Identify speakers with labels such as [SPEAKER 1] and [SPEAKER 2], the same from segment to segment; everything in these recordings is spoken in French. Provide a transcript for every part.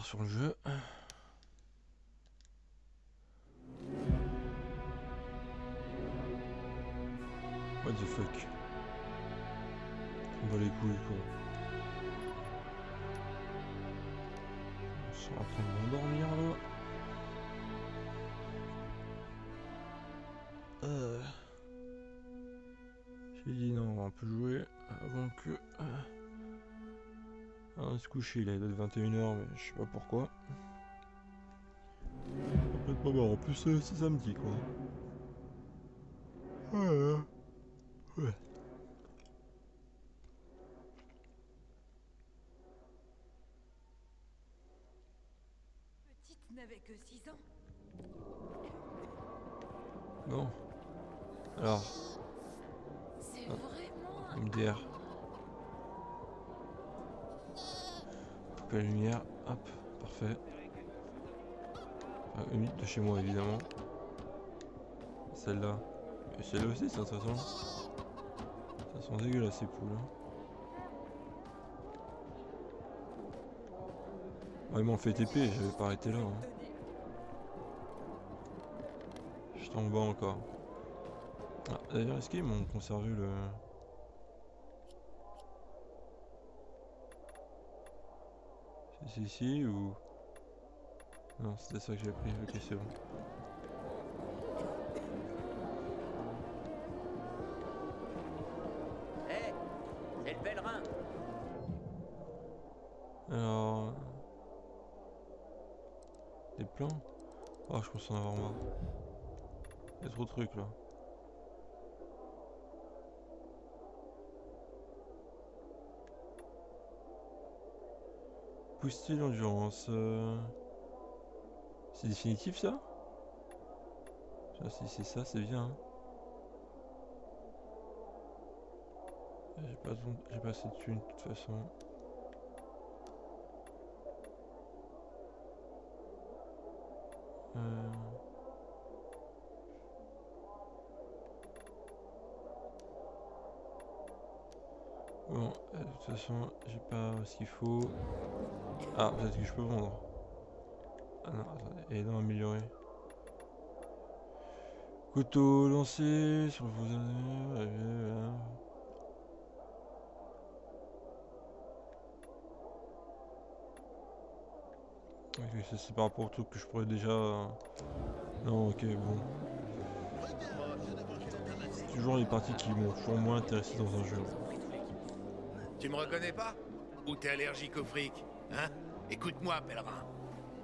[SPEAKER 1] part sur le jeu. What the fuck? On va les couilles quoi. Ils sont en train de m'endormir là. J'ai dit non, on peut jouer avant que... on se coucher, il est peut-être 21h, mais je sais pas pourquoi. Peut-être pas marrant, en plus c'est samedi quoi. Ouais.
[SPEAKER 2] Petite n'avait que 6 ans.
[SPEAKER 1] Bon. Alors,
[SPEAKER 2] C'est vraiment un...
[SPEAKER 1] MDR. Couper la lumière, hop, parfait. Enfin, une minute de chez moi évidemment. Celle-là. Et celle-là aussi, ça, de toute façon. Ça sent dégueulasse ces poules. Hein. Ah, ils m'ont fait TP, j'avais pas arrêté là. Hein. Je suis en bas encore. Ah, d'ailleurs, est-ce qu'ils m'ont conservé le... C'est ici ou... Non, c'était ça que j'avais pris. Ok, c'est bon.
[SPEAKER 3] Hé, c'est le pèlerin.
[SPEAKER 1] Alors... Des plans? Oh, je pense en avoir marre. Il y a trop de trucs là. Booster l'endurance. C'est définitif ça? Si c'est ça, c'est bien. Hein. J'ai pas assez de thunes de toute façon. Bon, de toute façon, j'ai pas ce qu'il faut. Ah, peut-être que je peux vendre. Ah non, attendez, et non, améliorer. Couteau lancé sur vos années. Ok, ça c'est par rapport au truc que je pourrais déjà... Non, ok, bon. C'est toujours les parties qui m'ont toujours moins intéressé dans un jeu.
[SPEAKER 4] Tu me reconnais pas? Ou t'es allergique au fric? Hein? Écoute-moi, pèlerin.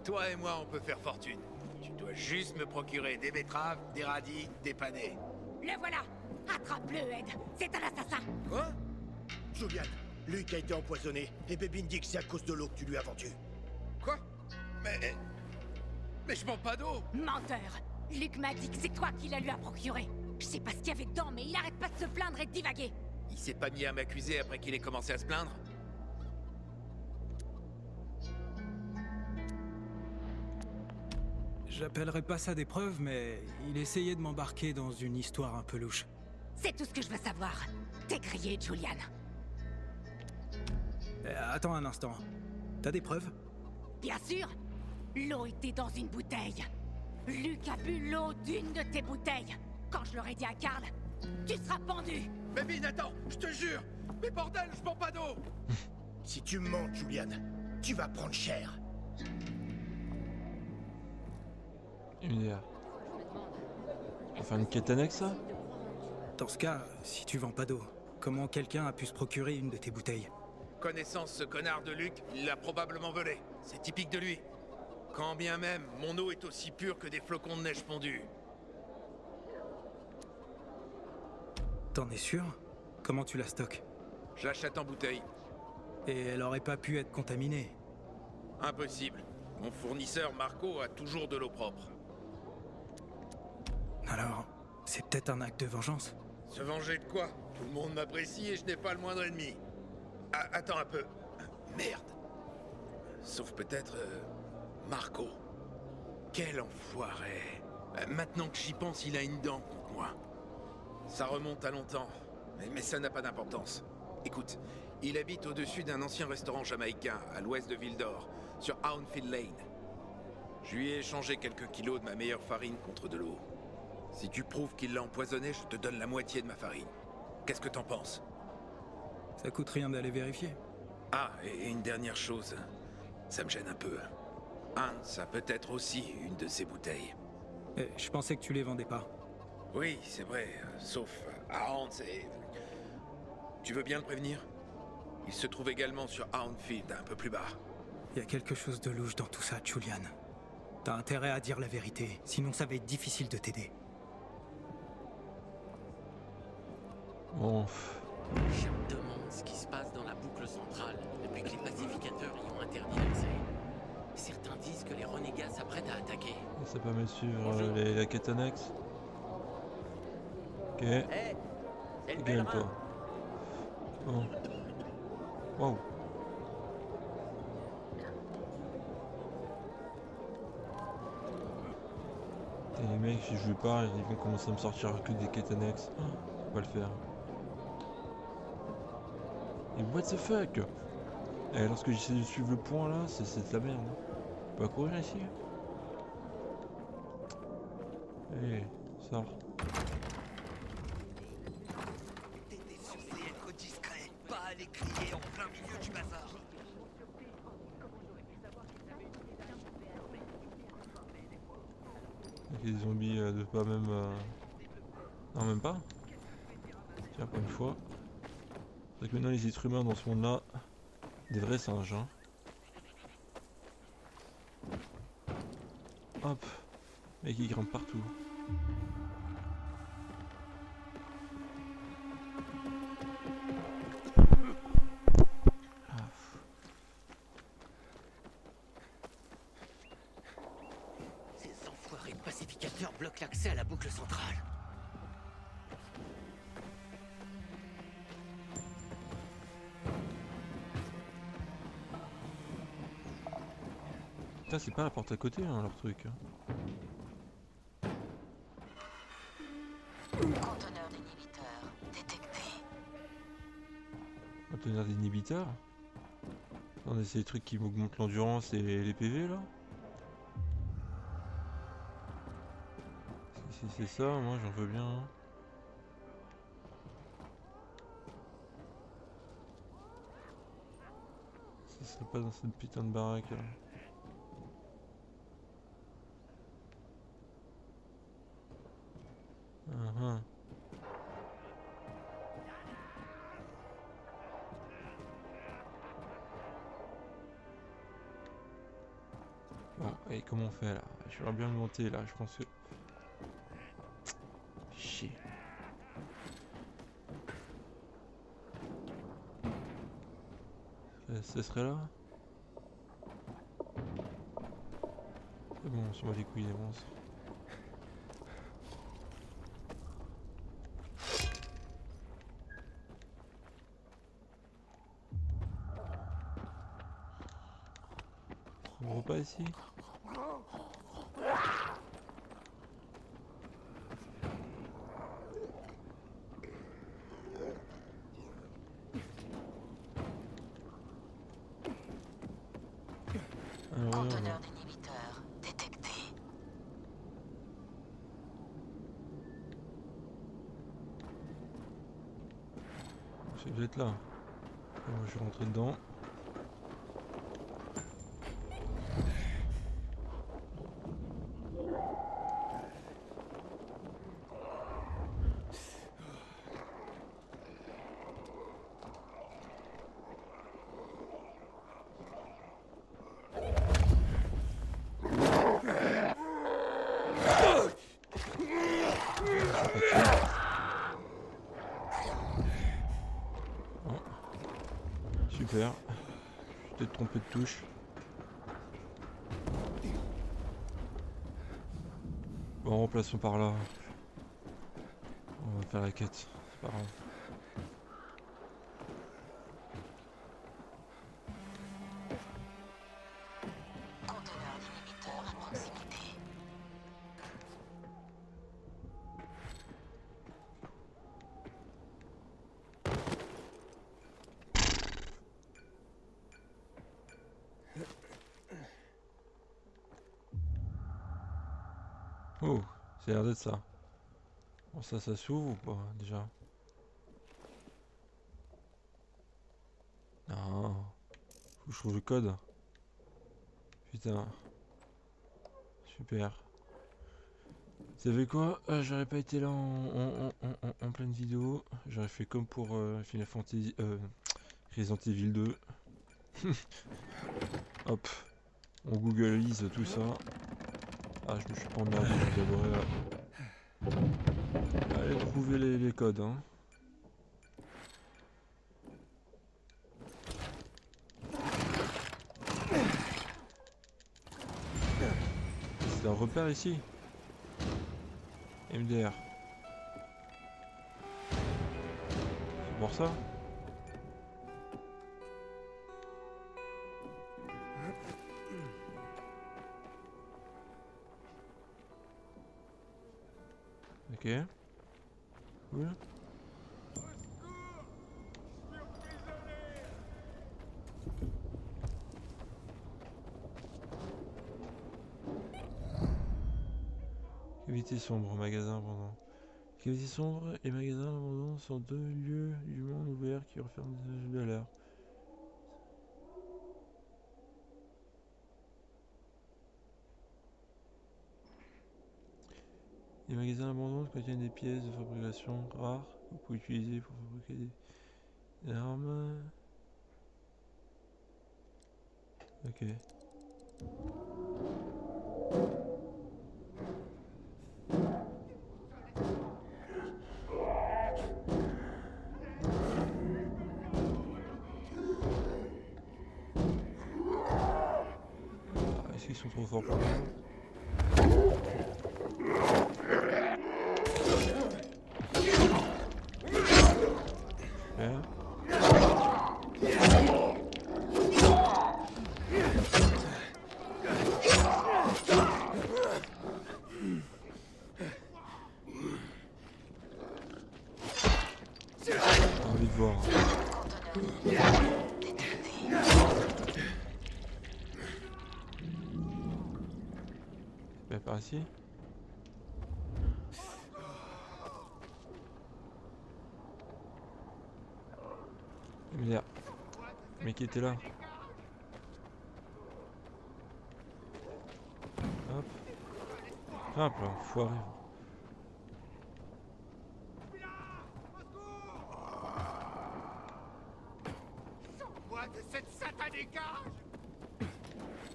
[SPEAKER 4] Toi et moi, on peut faire fortune. Tu dois juste me procurer des betteraves, des radis, des panais.
[SPEAKER 2] Le voilà. Attrape-le, Ed. C'est un assassin.
[SPEAKER 4] Quoi?
[SPEAKER 5] Julian, Luc a été empoisonné et Bébine dit que c'est à cause de l'eau que tu lui as vendu.
[SPEAKER 4] Quoi? Mais je manque pas d'eau!
[SPEAKER 2] Menteur. Luc m'a dit que c'est toi qui la lui a procuré. Je sais pas ce qu'il y avait dedans, mais il arrête pas de se plaindre et de divaguer.
[SPEAKER 4] Il s'est pas mis à m'accuser après qu'il ait commencé à se plaindre?
[SPEAKER 6] J'appellerais pas ça des preuves, mais il essayait de m'embarquer dans une histoire un peu louche.
[SPEAKER 2] C'est tout ce que je veux savoir. T'es grillé, Julian.
[SPEAKER 6] Attends un instant. T'as des preuves?
[SPEAKER 2] Bien sûr. L'eau était dans une bouteille. Luc a bu l'eau d'une de tes bouteilles. Quand je l'aurais dit à Karl, tu seras pendu.
[SPEAKER 4] Bébine, attends, je te jure! Mais bordel, je prends pas d'eau!
[SPEAKER 5] Si tu mens, Julian, tu vas prendre cher.
[SPEAKER 1] MDR. On va faire une quête annexe ça?
[SPEAKER 6] Dans ce cas, si tu vends pas d'eau, comment quelqu'un a pu se procurer une de tes bouteilles?
[SPEAKER 4] Connaissance ce connard de Luc, il l'a probablement volé. C'est typique de lui. Quand bien même, mon eau est aussi pure que des flocons de neige fondus.
[SPEAKER 6] T'en es sûr? Comment tu la stockes?
[SPEAKER 4] Je l'achète en bouteille.
[SPEAKER 6] Et elle aurait pas pu être contaminée?
[SPEAKER 4] Impossible. Mon fournisseur Marco a toujours de l'eau propre.
[SPEAKER 6] Alors, c'est peut-être un acte de vengeance?
[SPEAKER 4] Se venger de quoi? Tout le monde m'apprécie et je n'ai pas le moindre ennemi. Ah, attends un peu. Merde. Sauf peut-être... Marco. Quel enfoiré. Maintenant que j'y pense, il a une dent contre moi. Ça remonte à longtemps, mais ça n'a pas d'importance. Écoute, il habite au-dessus d'un ancien restaurant jamaïcain, à l'ouest de Ville d'Or. sur Houndfield Lane. Je lui ai échangé quelques kilos de ma meilleure farine contre de l'eau. Si tu prouves qu'il l'a empoisonné, je te donne la moitié de ma farine. Qu'est-ce que t'en penses?
[SPEAKER 6] Ça coûte rien d'aller vérifier.
[SPEAKER 4] Ah, et une dernière chose. Ça me gêne un peu. Hans a peut-être aussi une de ces bouteilles.
[SPEAKER 6] Eh, je pensais que tu les vendais pas.
[SPEAKER 4] Oui, c'est vrai, sauf à Hans et... Tu veux bien le prévenir? Il se trouve également sur Houndfield, un peu plus bas.
[SPEAKER 6] Il y a quelque chose de louche dans tout ça, Julian. T'as intérêt à dire la vérité, sinon ça va être difficile de t'aider.
[SPEAKER 1] Bon.
[SPEAKER 3] Je me demande ce qui se passe dans la boucle centrale depuis que les pacificateurs y ont interdit l'accès. Certains disent que les renégats s'apprêtent à attaquer.
[SPEAKER 1] Ça permet de suivre la quête annexe. Ok.
[SPEAKER 3] Hé, c'est le
[SPEAKER 1] Gueule,
[SPEAKER 3] pèlerin.
[SPEAKER 1] toi. Bon. Wow. Et les mecs, si je lui parle, ils vont commencer à me sortir que des quêtes annexes. Faut pas le faire. Et what the fuck? Et lorsque j'essaie de suivre le point là, c'est de la merde. On peut pas courir ici? Allez, sors.
[SPEAKER 7] T'étais censé être discret, pas aller crier en plein milieu du bazar.
[SPEAKER 1] Avec les zombies de pas même... Non, même pas. Tiens, pas une fois. C'est que maintenant les êtres humains dans ce monde là, des vrais singes hein. Hop. Mec il grimpe partout.
[SPEAKER 3] Ces enfoirés de pacificateurs bloquent l'accès à la boucle centrale.
[SPEAKER 1] Putain c'est pas la porte à côté hein, leur truc.
[SPEAKER 8] Conteneur d'inhibiteur détecté.
[SPEAKER 1] Conteneur d'inhibiteur. On a ces trucs qui m'augmentent l'endurance et les PV là. Si c'est ça, moi j'en veux bien. Hein. Ce serait pas dans cette putain de baraque là. Bon, et comment on fait là? Je vais bien me monter là, je pense que... Chier. Ce serait là? C'est bon, on s'en bat les couilles des monstres. On va pas ici? Alors,
[SPEAKER 8] Conteneur d'inhibiteur détecté.
[SPEAKER 1] c'est peut-être là. Et moi je vais rentrer dedans. Super. Je t'ai trompé de touche. Bon, remplaçons par là. On va faire la quête, c'est pas grave.
[SPEAKER 8] Conteneur d'inhibiteur à proximité.
[SPEAKER 1] Ça a l'air d'être ça. Bon, ça s'ouvre ou pas déjà? Non. Faut que je trouve le code. Putain. Super. Vous savez quoi? J'aurais pas été là en pleine vidéo. J'aurais fait comme pour Final Fantasy... Resident Evil 2. Hop. On googlise tout ça. Ah, je me suis pas emmerdé. Je devrais aller trouver les codes. Hein. C'est un repère ici. MDR. C'est pour ça? Ok. Cool. Cavité sombre, magasin abandon. Cavité sombre et magasin abandon sont deux lieux du monde ouvert qui referment des de l'air. Les magasins abandonnés contiennent des pièces de fabrication rares que vous pouvez utiliser pour fabriquer des armes. Ok. Ah, est-ce qu'ils sont trop forts pour moi? Super. J'ai envie de voir. Par ici. Merde. Mais qui était là? Hop. Hop là, foiré.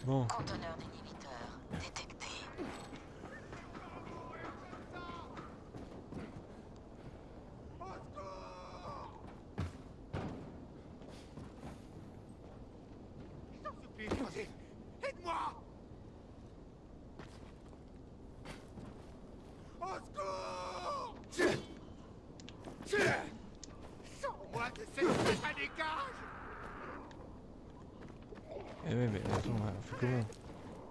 [SPEAKER 1] Bon.
[SPEAKER 8] Conteneur d'inhibiteur détecté.
[SPEAKER 5] Aide-moi! Au secours! Sors-moi de cette satanée cage!
[SPEAKER 1] Eh ouais, mais attends, on fait comment?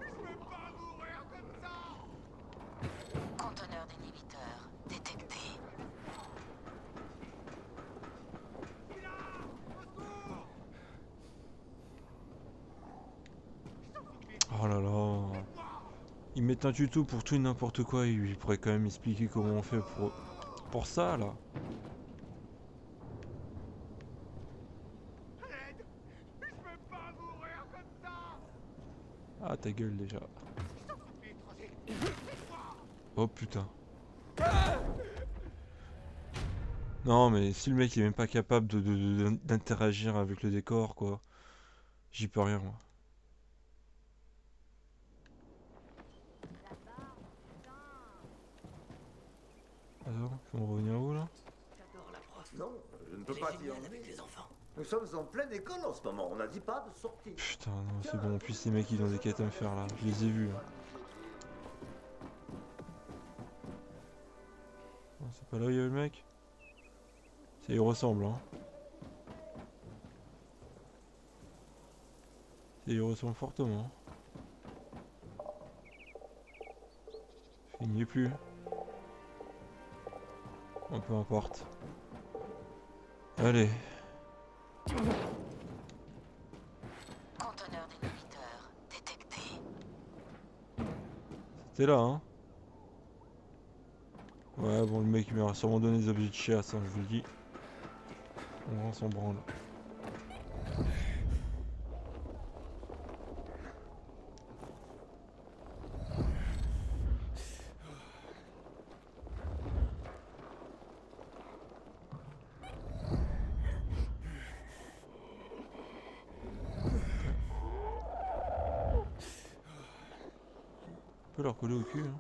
[SPEAKER 5] Je veux pas mourir comme ça!
[SPEAKER 8] Conteneur d'inhibiteur détecté.
[SPEAKER 1] Oh là là. Ils mettent un tuto pour tout et n'importe quoi. Ils pourraient quand même expliquer comment on fait pour ça là.
[SPEAKER 5] Aide! Je veux pas mourir comme ça!
[SPEAKER 1] Ah ta gueule déjà. Oh putain. Non mais si le mec est même pas capable d'interagir avec le décor quoi. J'y peux rien moi. Alors, faut me revenir où là?
[SPEAKER 9] Non, je ne peux pas t'y emmener. Nous sommes en pleine école en ce moment, on n'a dit pas de sortie.
[SPEAKER 1] Putain, non, c'est bon. En plus, ces mecs, ils ont des quêtes à me faire là. Je les ai vus. Hein. Oh, c'est pas là où il y a le mec? Ça y ressemble, hein. Ça y ressemble fortement. Il n'y est plus. Bon, peu importe. Allez.
[SPEAKER 8] Conteneur d'inhibiteur détecté.
[SPEAKER 1] C'était là, hein. Ouais, bon, le mec il m'aura sûrement donné des objets de chasse, hein, je vous le dis. On s'en branle. On peut leur coller au cul, hein.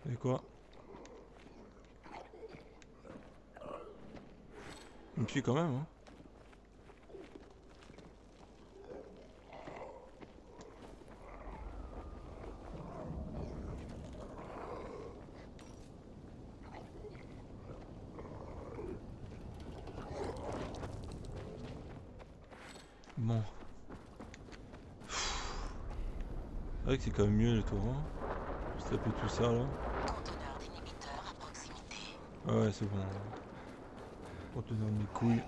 [SPEAKER 1] Et quoi? Il me suit quand même, hein. Bon. C'est vrai que c'est quand même mieux le tour, hein. Se taper tout ça là.
[SPEAKER 8] Conteneur d'inhibiteur à proximité.
[SPEAKER 1] Ouais, c'est bon. Conteneur de mes couilles.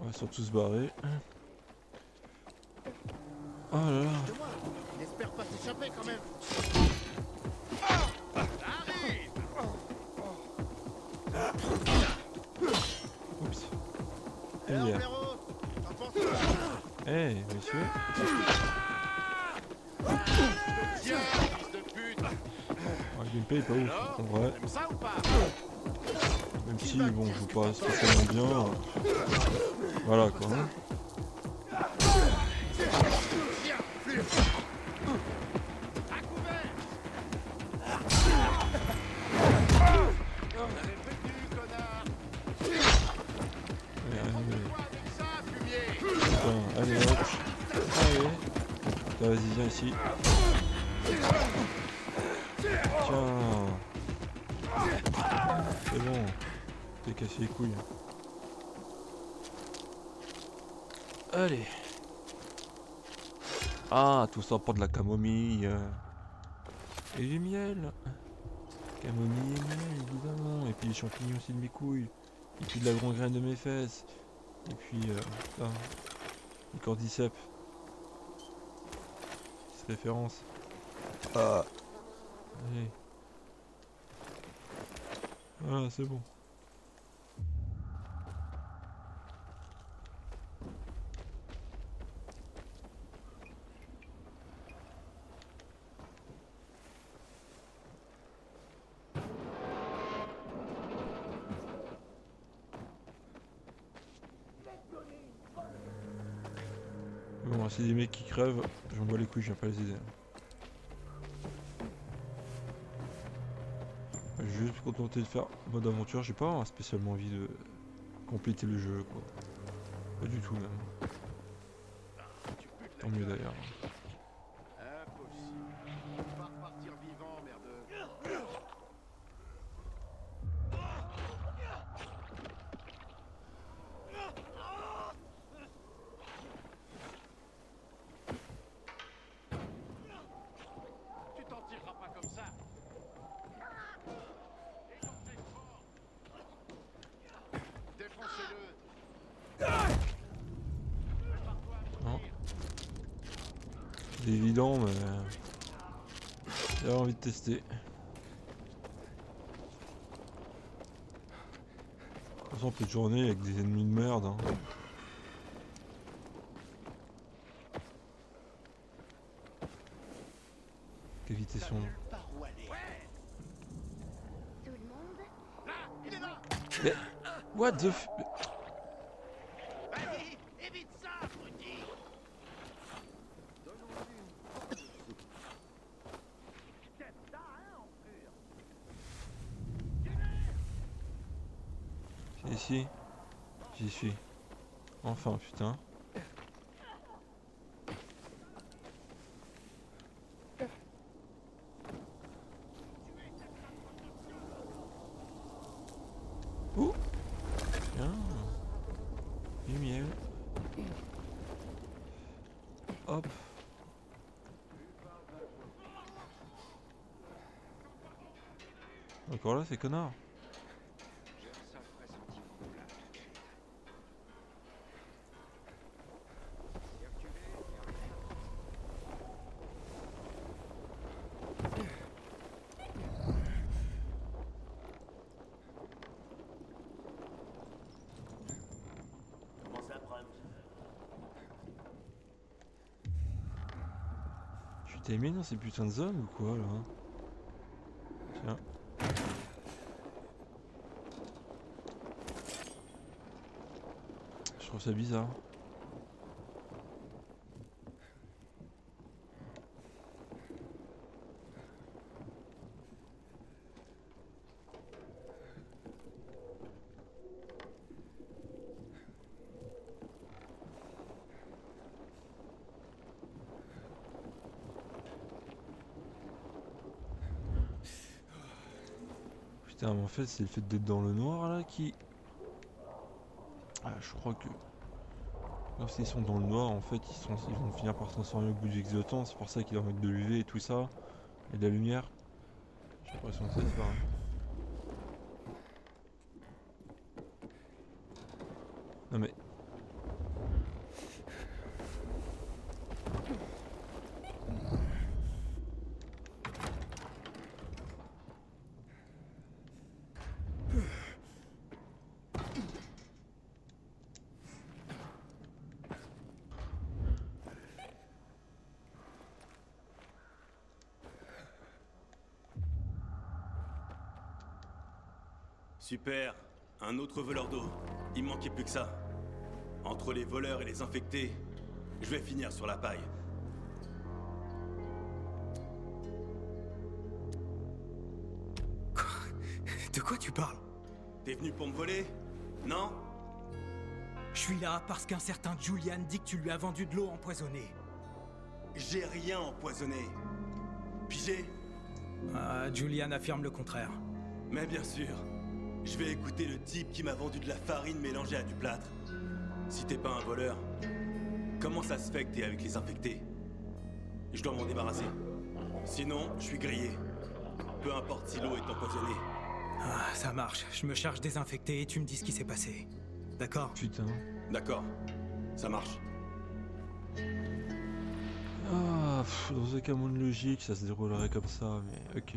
[SPEAKER 1] On va surtout se barrer. Oh là là.
[SPEAKER 5] N'espère pas s'échapper quand même.
[SPEAKER 1] Oups. Hey, monsieur. Le gameplay est pas ouf, en vrai. Même si, bon, je joue pas spécialement bien. Voilà quoi. Hein. Allez hop. Allez. Vas-y, viens ici. Tiens. C'est bon. T'es cassé les couilles. Allez. Ah, tout ça pour de la camomille. Et du miel. Camomille et miel, évidemment. Et puis les champignons aussi de mes couilles. Et puis de la gangrène de mes fesses. Et puis, putain. Le cordyceps. Petite référence. Ah. Allez. Voilà, c'est bon. Bon, c'est des mecs qui crèvent, j'en vois les couilles, j'ai pas les aider. Je vais juste me contenter de faire mode aventure, j'ai pas spécialement envie de compléter le jeu quoi. Pas du tout même. Tant mieux d'ailleurs. Non. C'est évident mais j'avais envie de tester. De toute façon on peut tourner avec des ennemis de merde hein. Éviter son... Mais... What the f... C'est ici. J'y suis. Enfin putain. Encore là, ces connards. Tu t'es mis dans ces putains de zones ou quoi là? Tiens. Je trouve ça bizarre. Putain, mais en fait, c'est le fait d'être dans le noir là qui... Ah, je crois que... Lorsqu'ils sont dans le noir, en fait, ils vont finir par se transformer au bout du exotant. C'est pour ça qu'ils doivent mettre de l'UV et tout ça. Et de la lumière. J'ai l'impression que c'est ça. Hein. Non mais...
[SPEAKER 10] Super, un autre voleur d'eau. Il me manquait plus que ça. Entre les voleurs et les infectés, je vais finir sur la paille.
[SPEAKER 6] Quoi? De quoi tu parles?
[SPEAKER 10] T'es venu pour me voler? Non?
[SPEAKER 6] Je suis là parce qu'un certain Julian dit que tu lui as vendu de l'eau empoisonnée.
[SPEAKER 10] J'ai rien empoisonné. Pigé?
[SPEAKER 6] Ah, Julian affirme le contraire.
[SPEAKER 10] Mais bien sûr. Je vais écouter le type qui m'a vendu de la farine mélangée à du plâtre. Si t'es pas un voleur, comment ça se fait que t'es avec les infectés? Je dois m'en débarrasser. Sinon, je suis grillé. Peu importe si l'eau est empoisonnée.
[SPEAKER 6] Ah, ça marche. Je me charge des infectés et tu me dis ce qui s'est passé. D'accord?
[SPEAKER 1] Putain.
[SPEAKER 10] D'accord. Ça marche.
[SPEAKER 1] Ah, dans aucun monde logique, ça se déroulerait comme ça, mais ok.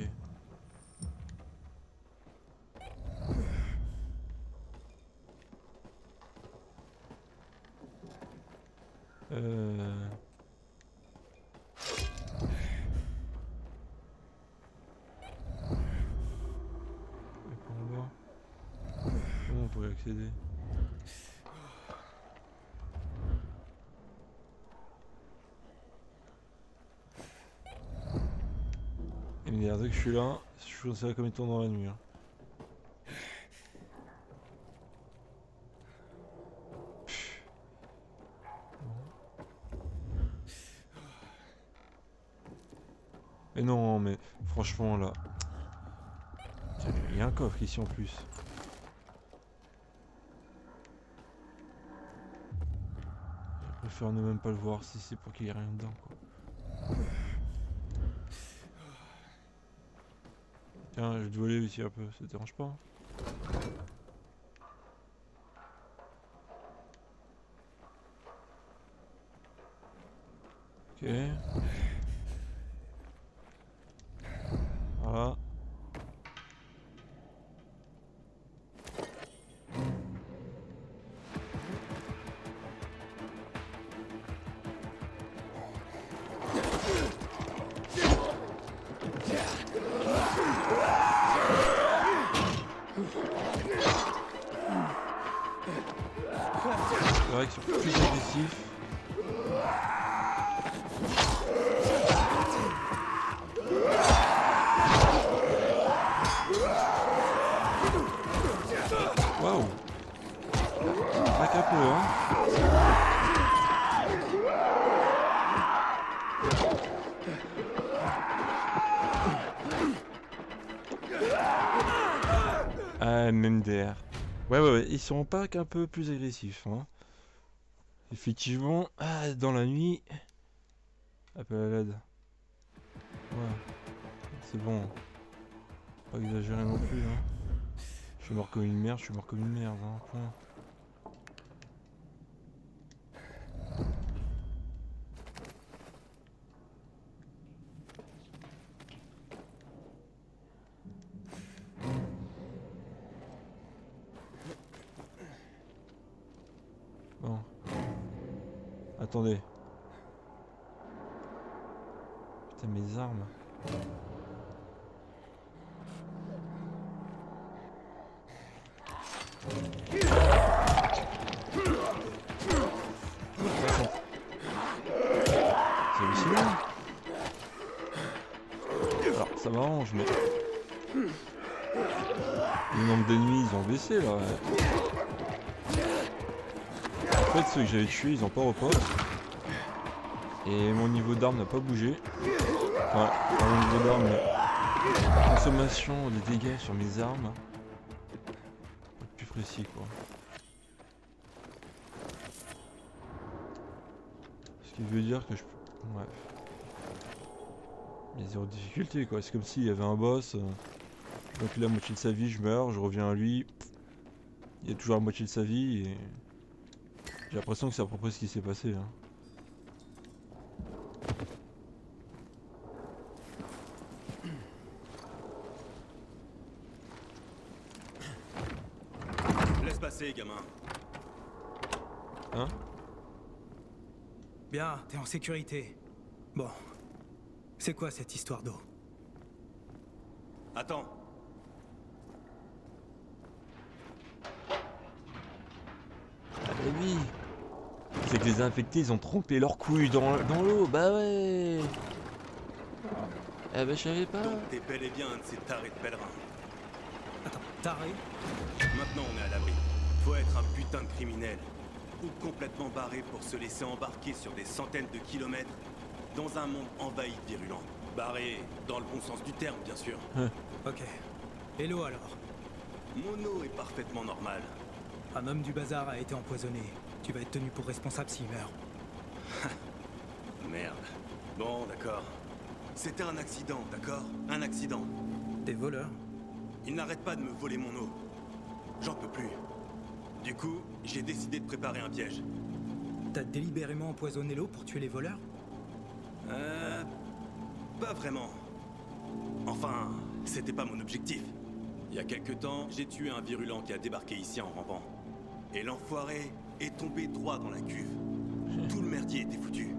[SPEAKER 1] Comment on pourrait accéder? Il me dit que je suis là, je suis considéré comme étant dans la nuit. Hein. Mais non, mais franchement là... Il y a un coffre ici en plus. Je préfère ne même pas le voir si c'est pour qu'il y ait rien dedans quoi. Tiens, je vais te voler ici un peu, ça te dérange pas? Ok. Voilà. C'est vrai qu'ils sont plus agressifs. Waouh! Pas qu'un peu, hein? Ah, même DR. Ouais, ils sont pas qu'un peu plus agressifs, hein. Effectivement, dans la nuit... Appel à l'aide. Ouais, c'est bon. Pas exagérer non plus, hein. Je suis mort comme une merde, je suis mort comme une merde, hein, point. Bon. Attendez. Putain, mes armes. C'est hallucinant. Alors, ça m'arrange, mais... Le nombre d'ennemis, ils ont baissé, là. En fait, ceux que j'avais tués, ils ont pas repos. Et mon niveau d'arme n'a pas bougé. Enfin, mon niveau d'arme, la consommation des dégâts sur mes armes. Pas plus précis, quoi. Ce qui veut dire que je... Bref. Il y a zéro difficulté, quoi. C'est comme s'il y avait un boss. Donc la moitié de sa vie, je meurs, je reviens à lui. Il y a toujours la moitié de sa vie et... J'ai l'impression que c'est à peu près ce qui s'est passé. Hein.
[SPEAKER 10] Laisse passer, gamin.
[SPEAKER 1] Hein?
[SPEAKER 6] Bien, t'es en sécurité. Bon. C'est quoi cette histoire d'eau?
[SPEAKER 10] Attends.
[SPEAKER 1] Ah bah oui. C'est que les infectés, ils ont trompé leurs couilles dans l'eau. Bah ouais. Ah bah je savais pas.
[SPEAKER 10] Donc t'es bel et bien un de ces tarés de pèlerins.
[SPEAKER 6] Attends, taré?
[SPEAKER 10] Maintenant on est à l'abri. Faut être un putain de criminel. Ou complètement barré pour se laisser embarquer sur des centaines de kilomètres dans un monde envahi de virulents. Barré dans le bon sens du terme, bien sûr.
[SPEAKER 6] Ok. Et l'eau alors?
[SPEAKER 10] Mon eau est parfaitement normale.
[SPEAKER 6] Un homme du bazar a été empoisonné. Tu vas être tenu pour responsable s'il meurt.
[SPEAKER 10] Merde. Bon, d'accord. C'était un accident, d'accord? Un accident.
[SPEAKER 6] Des voleurs?
[SPEAKER 10] Ils n'arrêtent pas de me voler mon eau. J'en peux plus. Du coup, j'ai décidé de préparer un piège.
[SPEAKER 6] T'as délibérément empoisonné l'eau pour tuer les voleurs?
[SPEAKER 10] Pas vraiment. Enfin, c'était pas mon objectif. Il y a quelque temps, j'ai tué un virulent qui a débarqué ici en rampant. Et l'enfoiré est tombé droit dans la cuve. Tout le merdier était foutu.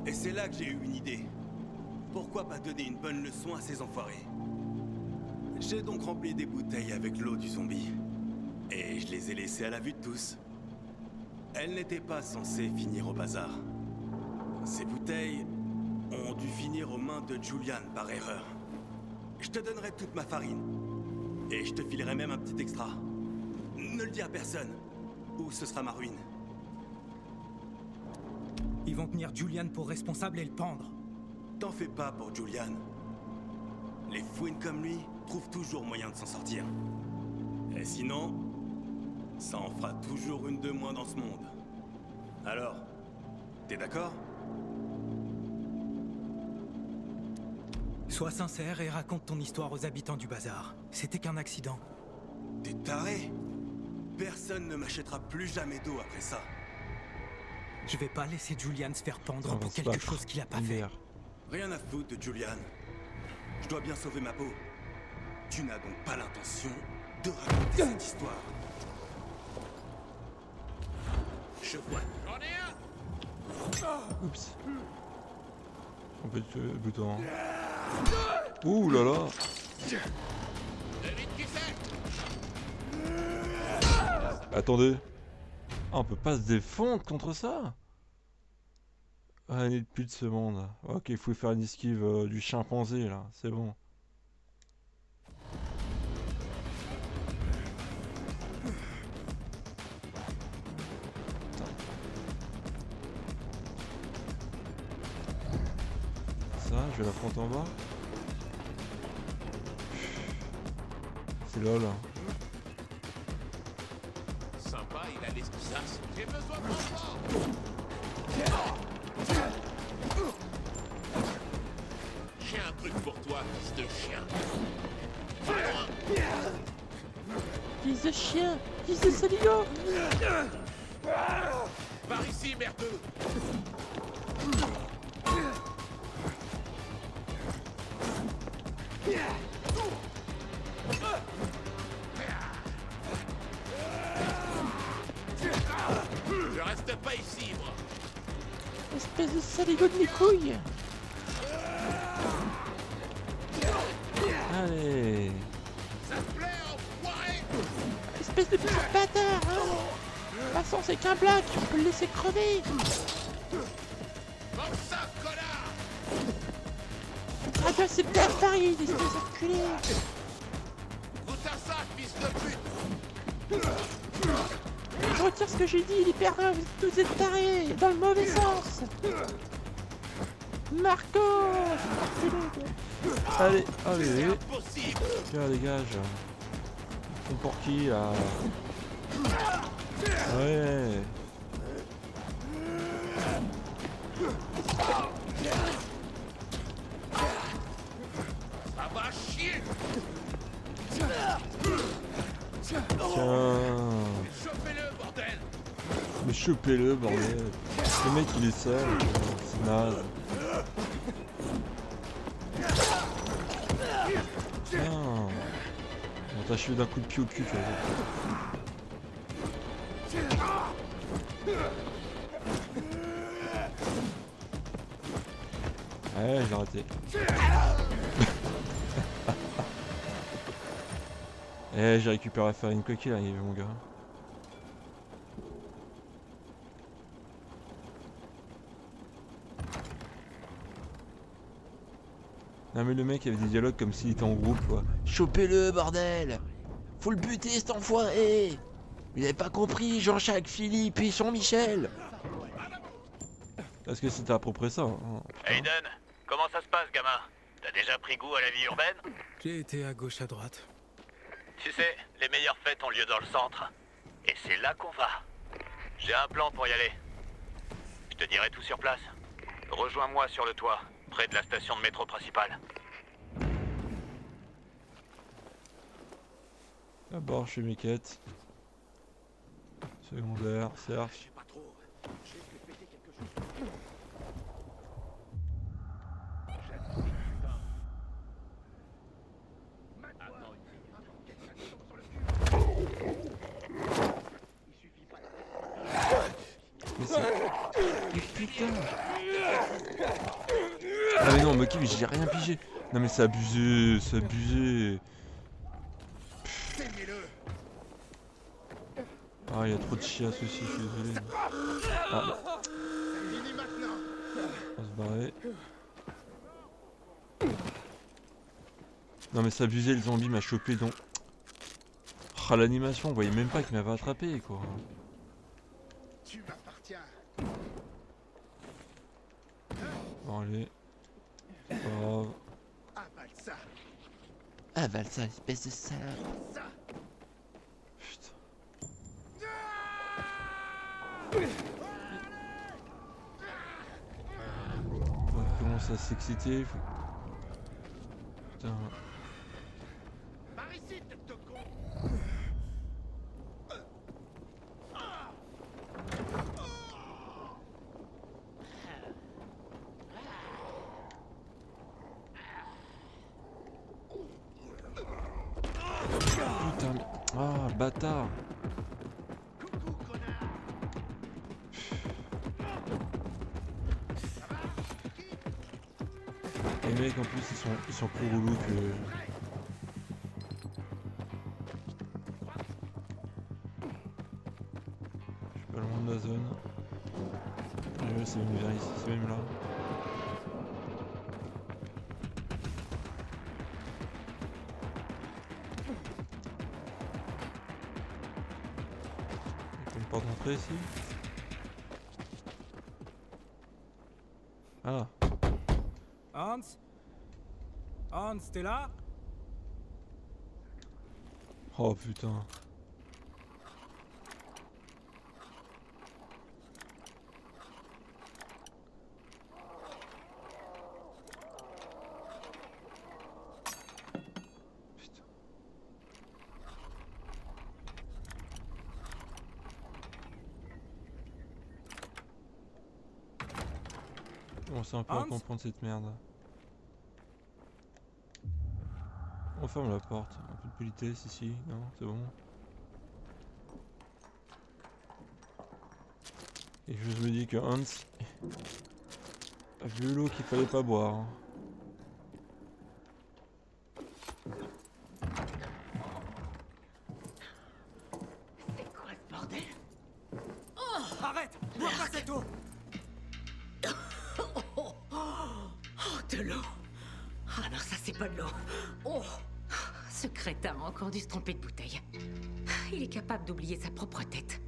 [SPEAKER 10] Et c'est là que j'ai eu une idée. Pourquoi pas donner une bonne leçon à ces enfoirés? J'ai donc rempli des bouteilles avec l'eau du zombie. Et je les ai laissées à la vue de tous. Elles n'étaient pas censées finir au bazar. Ces bouteilles ont dû finir aux mains de Julian par erreur. Je te donnerai toute ma farine. Et je te filerai même un petit extra. Ne le dis à personne, ou ce sera ma ruine.
[SPEAKER 6] Ils vont tenir Julian pour responsable et le pendre.
[SPEAKER 10] T'en fais pas pour Julian. Les fouines comme lui trouvent toujours moyen de s'en sortir. Et sinon, ça en fera toujours une de moins dans ce monde. Alors, t'es d'accord?
[SPEAKER 6] Sois sincère et raconte ton histoire aux habitants du bazar. C'était qu'un accident.
[SPEAKER 10] T'es taré? Personne ne m'achètera plus jamais d'eau après ça.
[SPEAKER 6] Je vais pas laisser Julian se faire pendre pour quelque chose qu'il a pas fait.
[SPEAKER 10] Rien à foutre de Julian. Je dois bien sauver ma peau. Tu n'as donc pas l'intention de raconter cette histoire.
[SPEAKER 4] Je vois. J'en ai un.
[SPEAKER 1] Oups. On peut tuer le bouton. Ouh là là. Attendez. Ah, on peut pas se défendre contre ça? Ah, n'est plus de ce monde. Ok, il faut faire une esquive du chimpanzé là, c'est bon. Ça, je vais l'affronter en bas. C'est lol.
[SPEAKER 11] Sympa, il a laissé ça. J'ai besoin de renfort. J'ai un truc pour toi, fils de chien.
[SPEAKER 1] Fils de chien! Fils de saligo!
[SPEAKER 11] Par ici, merdeux! Je reste pas ici, moi!
[SPEAKER 1] Espèce de saligo de mes couilles! Allez!
[SPEAKER 11] Ça te plaît, enfoiré!
[SPEAKER 1] Espèce de petit bâtard, hein! De toute façon, c'est qu'un black, on peut le laisser crever!
[SPEAKER 11] Mange ça, connard!
[SPEAKER 1] Ah bah c'est bien pareil, espèce d'enculé!
[SPEAKER 11] Goûte à ça, fils de pute!
[SPEAKER 1] Je retire ce que j'ai dit, les pervers, vous êtes tarés! Dans le mauvais sens! Marco! Allez, allez! Tiens, dégage! On pour qui, là? Ouais!
[SPEAKER 11] Ça va chier!
[SPEAKER 1] Tiens!
[SPEAKER 11] Chopez-le, bordel!
[SPEAKER 1] Mais chopez-le, bordel! Le mec, il est seul, c'est naze! Tiens! On t'a achevé d'un coup de pied au cul, tu vois. Ouais, j'ai raté. Eh, j'ai récupéré à faire une coquille là, mon gars. Non mais le mec avait des dialogues comme s'il était en groupe quoi. Chopez-le bordel! Faut le buter cet enfoiré! Il avait pas compris Jean-Jacques, Philippe et Jean-Michel! Parce que c'était à peu près ça. Hein.
[SPEAKER 12] Aiden, comment ça se passe, gamin? T'as déjà pris goût à la vie urbaine?
[SPEAKER 6] J'ai été à gauche à droite.
[SPEAKER 12] Tu sais, les meilleures fêtes ont lieu dans le centre. Et c'est là qu'on va. J'ai un plan pour y aller. Je te dirai tout sur place. Rejoins-moi sur le toit, près de la station de métro principale.
[SPEAKER 1] D'abord, je fais mes quêtes. Secondaire, cercle. Mais putain! Ah mais non, Moki, j'ai rien pigé. Non mais c'est abusé, c'est abusé. Ah, il y a trop de chiasses aussi, je suis désolé. Ah. On va se barrer. Non mais c'est abusé, le zombie m'a chopé donc. Ah, l'animation, on voyait même pas qu'il m'avait attrapé quoi.
[SPEAKER 5] Tu m'appartiens.
[SPEAKER 1] Bon allez. C'est pas grave.
[SPEAKER 5] Avale ça.
[SPEAKER 1] Avale ça, espèce de salope. On commence à s'exciter. Faut... Putain.
[SPEAKER 5] Par ici, tête de con.
[SPEAKER 1] Putain, mais... Ah, bâtard. Les mecs en plus ils sont plus relous que... Je suis pas loin de la zone. C'est même vers ici, c'est même là. Il y a une porte d'entrée ici. Ah.
[SPEAKER 6] Hans? Hans, t'es là?
[SPEAKER 1] Oh putain. commence un peu à comprendre cette merde. On ferme la porte. Un peu de politesse ici. Non, c'est bon. Et je me dis que Hans a vu l'eau qu'il fallait pas boire.
[SPEAKER 2] C'est quoi ce bordel?
[SPEAKER 6] Arrête! Bois pas cette eau!
[SPEAKER 2] Oh, de l'eau. Ah non, ça c'est pas de l'eau. Oh, ce crétin a encore dû se tromper de bouteille. Il est capable d'oublier sa propre tête.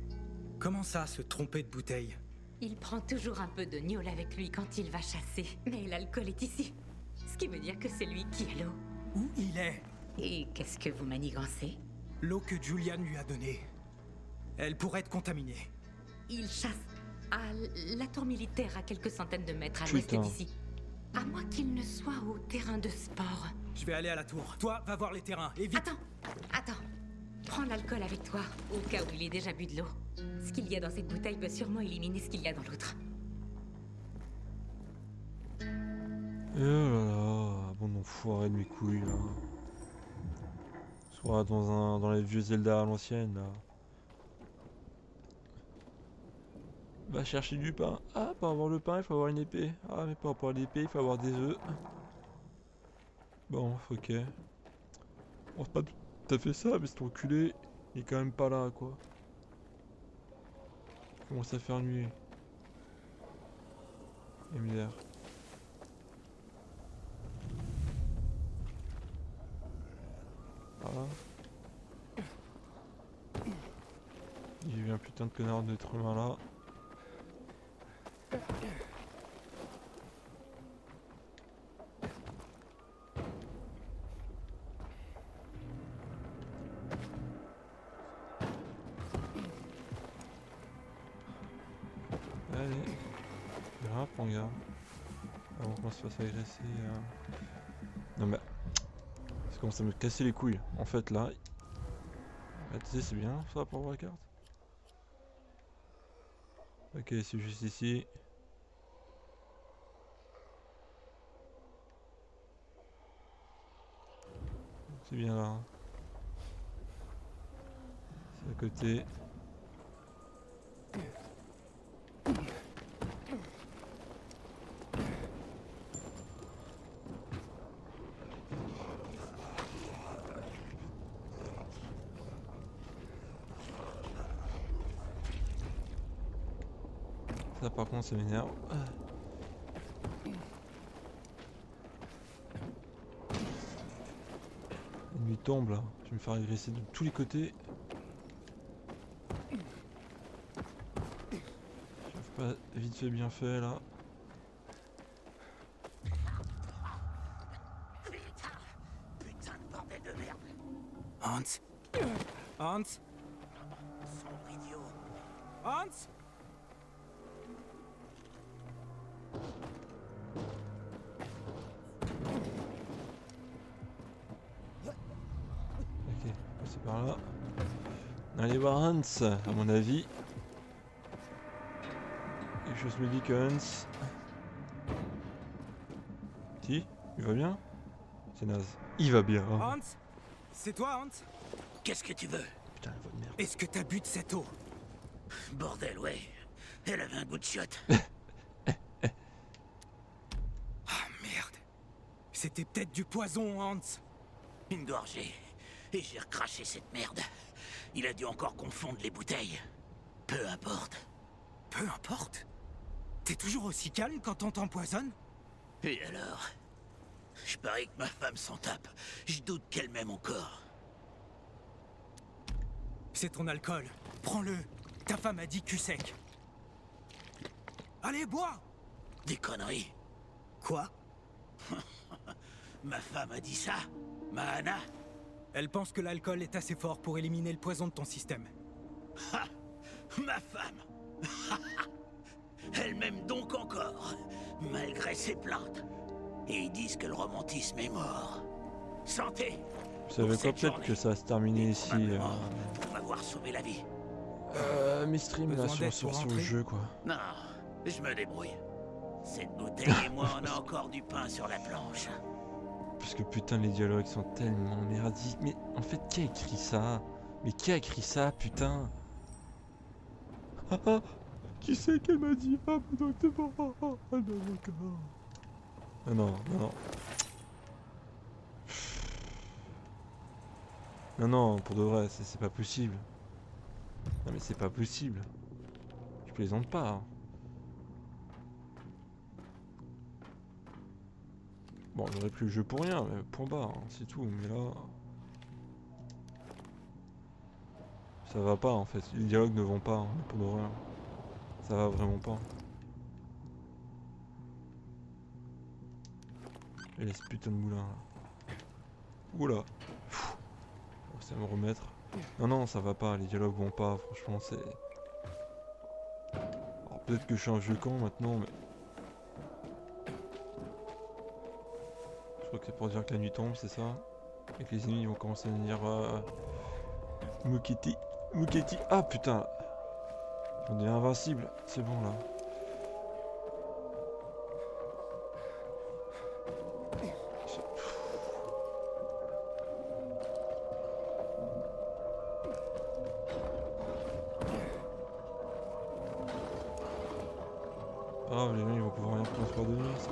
[SPEAKER 6] Comment ça, se tromper de bouteille?
[SPEAKER 2] Il prend toujours un peu de gnôle avec lui quand il va chasser. Mais l'alcool est ici. Ce qui veut dire que c'est lui qui a l'eau.
[SPEAKER 6] Où il est?
[SPEAKER 2] Et qu'est-ce que vous manigancez?
[SPEAKER 6] L'eau que Julian lui a donnée. Elle pourrait être contaminée.
[SPEAKER 2] Il chasse à la tour militaire à quelques centaines de mètres à l'ouest d'ici. À moins qu'il ne soit au terrain de sport.
[SPEAKER 6] Je vais aller à la tour. Toi, va voir les terrains, et vite.
[SPEAKER 2] Attends. Prends l'alcool avec toi, au cas où il ait déjà bu de l'eau. Ce qu'il y a dans cette bouteille peut sûrement éliminer ce qu'il y a dans l'autre.
[SPEAKER 1] Oh là là, bon enfoiré de mes couilles là. Soit dans les vieux Zelda à l'ancienne là. Va chercher du pain. Ah, pour avoir le pain, il faut avoir une épée. Ah, mais pour avoir l'épée, il faut avoir des œufs. Bon, ok. Bon, c'est pas tout à fait ça, mais cet enculé, il est quand même pas là, quoi. Il commence à faire nuit. MDR. Voilà. J'ai vu un putain de connard d'être humain là. Allez, viens, prends garde. Avant qu'on se fasse agresser. Non mais, ça commence à me casser les couilles. En fait là, tu sais, c'est bien ça pour voir la carte. Ok, c'est juste ici. C'est bien là. C'est à côté. Ça par contre ça m'énerve. La nuit tombe là, je vais me faire agresser de tous les côtés. Je pas vite fait bien fait là.
[SPEAKER 7] Putain de bordel de merde.
[SPEAKER 6] Hans? Hans?
[SPEAKER 7] Sombre idiot.
[SPEAKER 6] Hans?
[SPEAKER 1] Ok, c'est par là. Allez voir Hans, à mon avis. Quelque chose me dit que Hans... Si, il va bien? C'est naze. Il va bien. Hein.
[SPEAKER 6] Hans? C'est toi, Hans?
[SPEAKER 7] Qu'est-ce que tu veux?
[SPEAKER 1] Putain, la voix de merde.
[SPEAKER 6] Est-ce que t'as bu de cette eau?
[SPEAKER 7] Bordel, ouais. Elle avait un goût de chiotte.
[SPEAKER 6] Ah merde. C'était peut-être du poison, Hans.
[SPEAKER 7] Une gorgée. Et j'ai recraché cette merde. Il a dû encore confondre les bouteilles. Peu importe.
[SPEAKER 6] Peu importe? T'es toujours aussi calme quand on t'empoisonne?
[SPEAKER 7] Et alors? Je parie que ma femme s'en tape. Je doute qu'elle m'aime encore.
[SPEAKER 6] C'est ton alcool. Prends-le. Ta femme a dit cul sec. Allez, bois!
[SPEAKER 7] Des conneries.
[SPEAKER 6] Quoi?
[SPEAKER 7] Ma femme a dit ça? Ma Anna?
[SPEAKER 6] Elle pense que l'alcool est assez fort pour éliminer le poison de ton système.
[SPEAKER 7] Ha! Ma femme! Elle m'aime donc encore, malgré ses plaintes. Et ils disent que le romantisme est mort. Santé!
[SPEAKER 1] Vous savez quoi, peut-être que ça va se terminer ici.
[SPEAKER 7] Pour m'avoir sauvé la vie.
[SPEAKER 1] Mes streams là sur le jeu quoi.
[SPEAKER 7] Non, je me débrouille. Cette bouteille et moi, on a encore du pain sur la planche.
[SPEAKER 1] Parce que putain, les dialogues sont tellement merdiques. Mais en fait, qui a écrit ça? Mais qui a écrit ça, putain? Qui c'est qu'elle m'a dit? Ah, mais donc t'es pas. Ah, non, d'accord. Ah non, non, non. Non, non, pour de vrai, c'est pas possible. Non, mais c'est pas possible. Je plaisante pas. Hein. Bon, j'aurais pris le jeu pour rien, mais point barre, hein, c'est tout. Mais là. Ça va pas en fait. Les dialogues ne vont pas, hein, pour de vrai. Ça va vraiment pas. Et laisse putain de moulin là. Oula. Ça va me remettre. Non, non, ça va pas. Les dialogues vont pas. Franchement, c'est. Alors peut-être que je suis un vieux camp maintenant, mais. Je crois que c'est pour dire que la nuit tombe, c'est ça. Et que les ennemis vont commencer à venir. Muketi. Muketi. Ah putain. On devient invincible. C'est bon là. Ah, les gens ils vont pouvoir rien prendre ce soir de nuit, ça.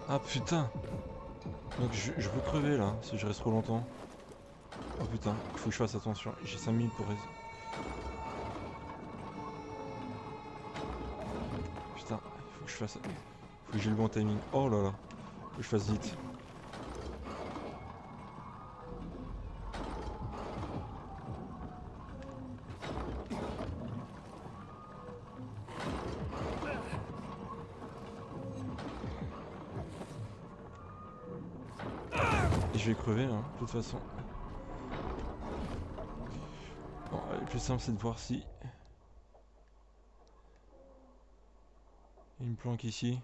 [SPEAKER 1] Ah putain. Donc je peux crever là, si je reste trop longtemps. Oh putain, il faut que je fasse attention. J'ai 5 minutes pour résoudre. Putain, il faut que je fasse... Faut que j'ai le bon timing. Oh là là. Faut que je fasse vite. Je vais crever, hein, de toute façon. Bon, le plus simple, c'est de voir si... Il y a une planque ici.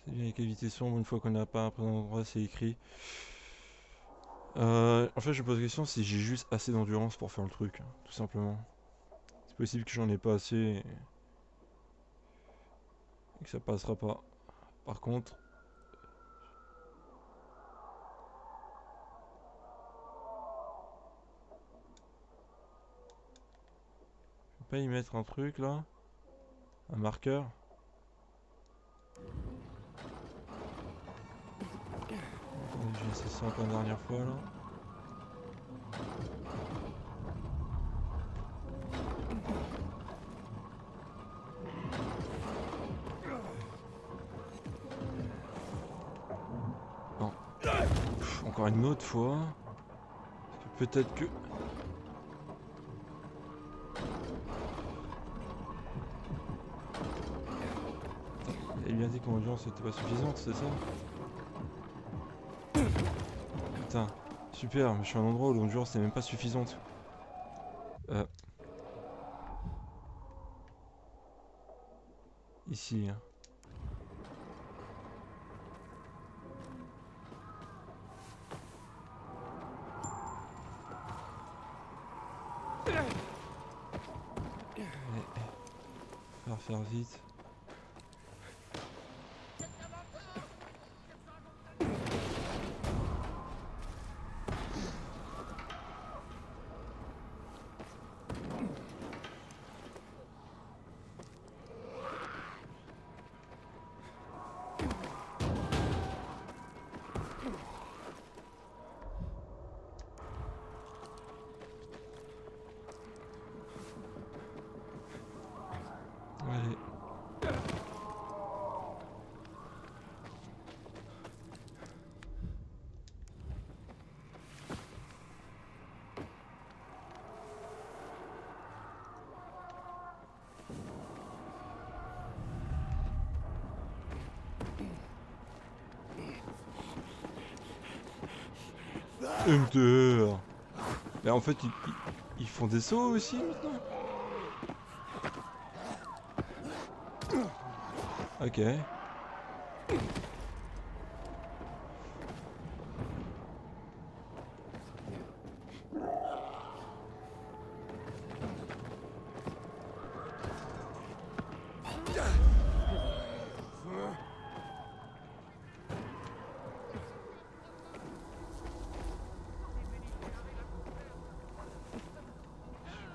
[SPEAKER 1] C'est bien avec éviter sombre, une fois qu'on n'a pas un présent endroit, c'est écrit. En fait, je me pose la question si j'ai juste assez d'endurance pour faire le truc, hein, tout simplement. C'est possible que j'en ai pas assez et que ça passera pas. Par contre, je peux pas y mettre un truc là, un marqueur. Je vais essayer ça encore une dernière fois là. Encore une autre fois. Peut-être que... Il a bien dit que mon audience n'était pas suffisante, c'est ça? Putain, super, mais je suis à un endroit où l'endurance n'est même pas suffisante. Ici. Hein. Faire vite. Hunter. Mais en fait, ils font des sauts aussi maintenant. Ok.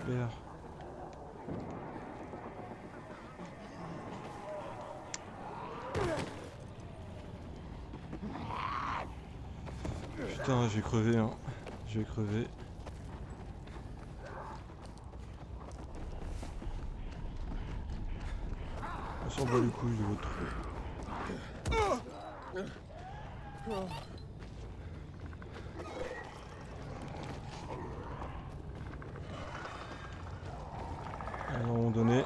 [SPEAKER 1] Super. Putain, je vais crever, hein. Je vais crever. On s'en bat les couilles de l'autre. À un moment donné.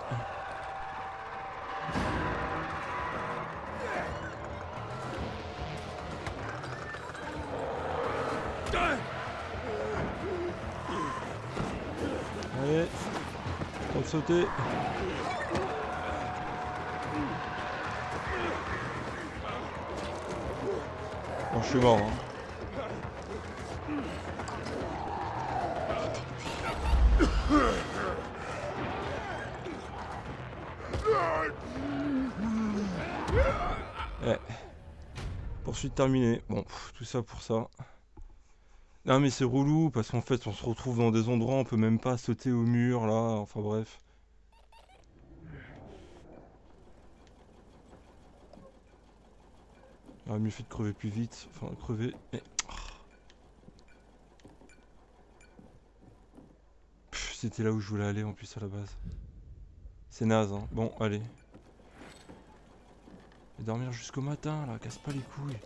[SPEAKER 1] Allez, temps de sauter. Bon, je suis mort. Hein. Ouais. Poursuite terminée. Bon, tout ça pour ça. Non mais c'est relou parce qu'en fait on se retrouve dans des endroits on peut même pas sauter au mur là, enfin bref. Ah, mieux fait de crever plus vite, enfin crever, mais... C'était là où je voulais aller en plus à la base. C'est naze hein, bon allez. Et dormir jusqu'au matin là, casse pas les couilles.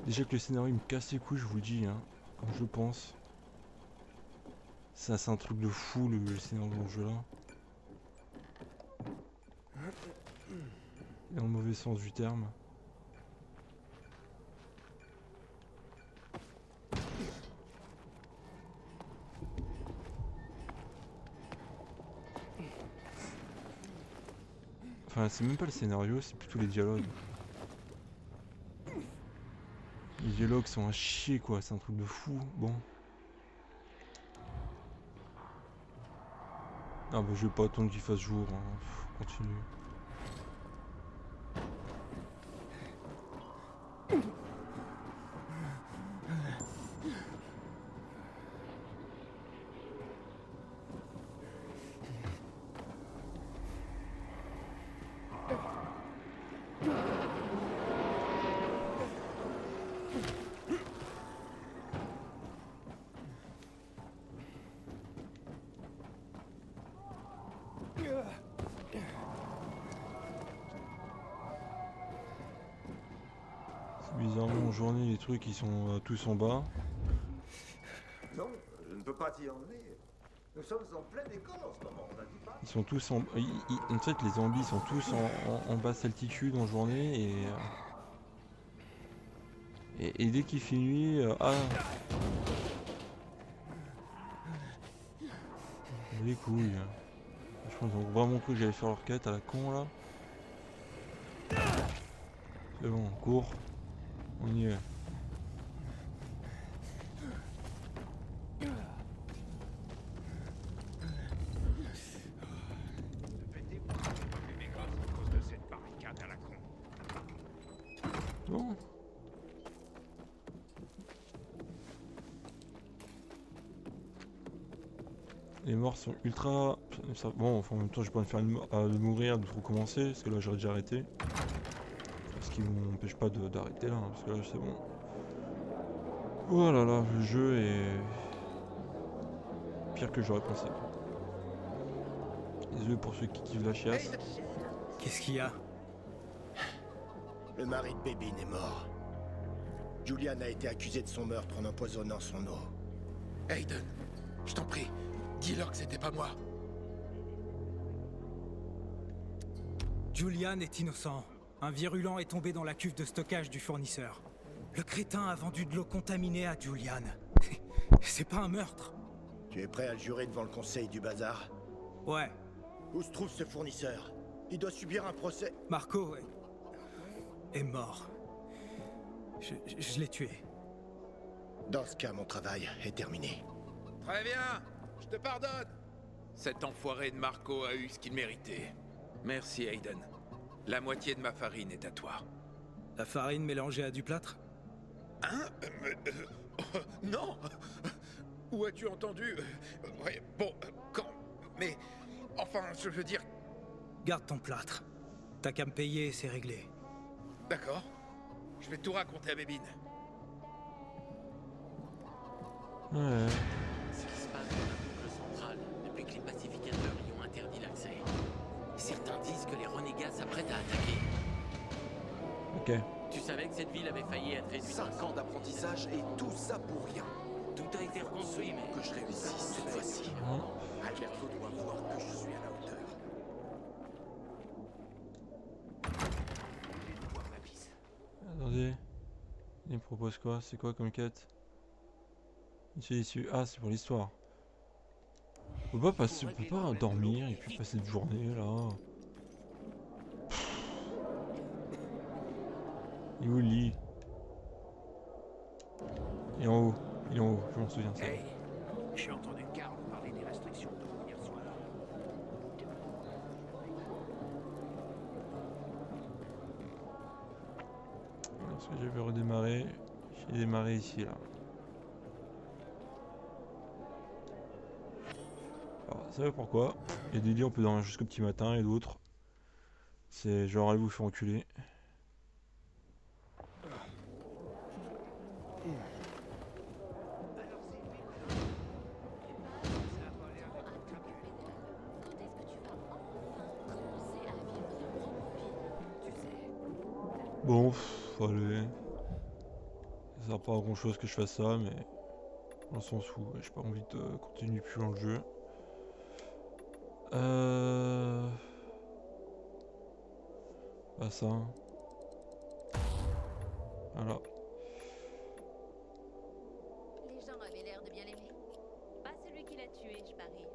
[SPEAKER 1] Déjà que le scénario il me casse les couilles je vous le dis hein. Comme je pense. Ça c'est un truc de fou le scénario dans le jeu là. Dans le mauvais sens du terme. Enfin c'est même pas le scénario, c'est plutôt les dialogues. Les dialogues sont à chier quoi, c'est un truc de fou, bon. Ah bah je vais pas attendre qu'il fasse jour, hein. Continue. Bizarrement en journée les trucs ils sont tous en bas.
[SPEAKER 9] Non, je ne peux pas t'y emmener. Nous sommes en pleine école en ce moment, on a dit pas.
[SPEAKER 1] Ils sont tous en... En fait les zombies sont tous en basse altitude en journée et dès qu'il fait nuit... ah les couilles. Je pense qu'ils ont vraiment cru que j'allais faire leur quête à la con là. C'est bon, cours. On y est. Bon. Les morts sont ultra... Bon, enfin, en même temps, j'ai pas envie de mourir, de recommencer, parce que là, j'aurais déjà arrêté. Ce qui m'empêche pas d'arrêter là, hein, parce que là, c'est bon. Oh là là, le jeu est... pire que j'aurais pensé. Désolé pour ceux qui kiffent la chiasse.
[SPEAKER 6] Qu'est-ce qu'il y a?
[SPEAKER 5] Le mari de Bébine est mort. Julian a été accusé de son meurtre en empoisonnant son eau.
[SPEAKER 4] Aiden, je t'en prie, dis-leur que c'était pas moi.
[SPEAKER 6] Julian est innocent. Un virulent est tombé dans la cuve de stockage du fournisseur. Le crétin a vendu de l'eau contaminée à Julian. C'est pas un meurtre.
[SPEAKER 5] Tu es prêt à le jurer devant le conseil du bazar?
[SPEAKER 6] Ouais.
[SPEAKER 5] Où se trouve ce fournisseur? Il doit subir un procès.
[SPEAKER 6] Marco est mort. Je l'ai tué.
[SPEAKER 5] Dans ce cas, mon travail est terminé.
[SPEAKER 4] Très bien, je te pardonne. Cet enfoiré de Marco a eu ce qu'il méritait. Merci, Aiden. La moitié de ma farine est à toi.
[SPEAKER 6] La farine mélangée à du plâtre?
[SPEAKER 4] Hein? Non. Où as-tu entendu? Ouais, bon, quand... Mais... Enfin, je veux dire...
[SPEAKER 6] Garde ton plâtre. T'as qu'à me payer, c'est réglé.
[SPEAKER 4] D'accord. Je vais tout raconter à Bébine.
[SPEAKER 1] Ouais.
[SPEAKER 3] Ce qui se passe dans la boucle centrale, depuis que les pacificateurs y ont interdit l'accès. Certains disent que les renégats s'apprêtent à attaquer.
[SPEAKER 1] Ok.
[SPEAKER 3] Tu savais que cette ville avait failli être réduite.
[SPEAKER 13] 5 ans d'apprentissage et tout ça pour rien.
[SPEAKER 3] Tout a été reconstruit, mais...
[SPEAKER 13] Que je réussisse cette fois-ci. Alberto doit voir que je suis à la hauteur.
[SPEAKER 1] Attendez. Il me propose quoi? C'est quoi comme quête? Ah, c'est pour l'histoire. On peut pas dormir et puis passer une journée là. Il est où le lit? Il est en haut. Il est en haut, je m'en souviens ça.
[SPEAKER 7] Hey, j'ai entendu Karl parler des restrictions d'eau hier soir.
[SPEAKER 1] Parce que j'avais redémarré. J'ai démarré ici là. Alors, vous savez pourquoi? Il y a des lits on peut dormir jusqu'au petit matin et d'autres c'est genre allez vous faire enculer. Bon, allez. Ça sert pas à grand chose que je fasse ça, mais dans le sens où j'ai pas envie de continuer plus dans le jeu. Pas ça. Voilà.
[SPEAKER 14] Les gens avaient l'air de bien l'aimer. Pas celui qui l'a tué, je parie.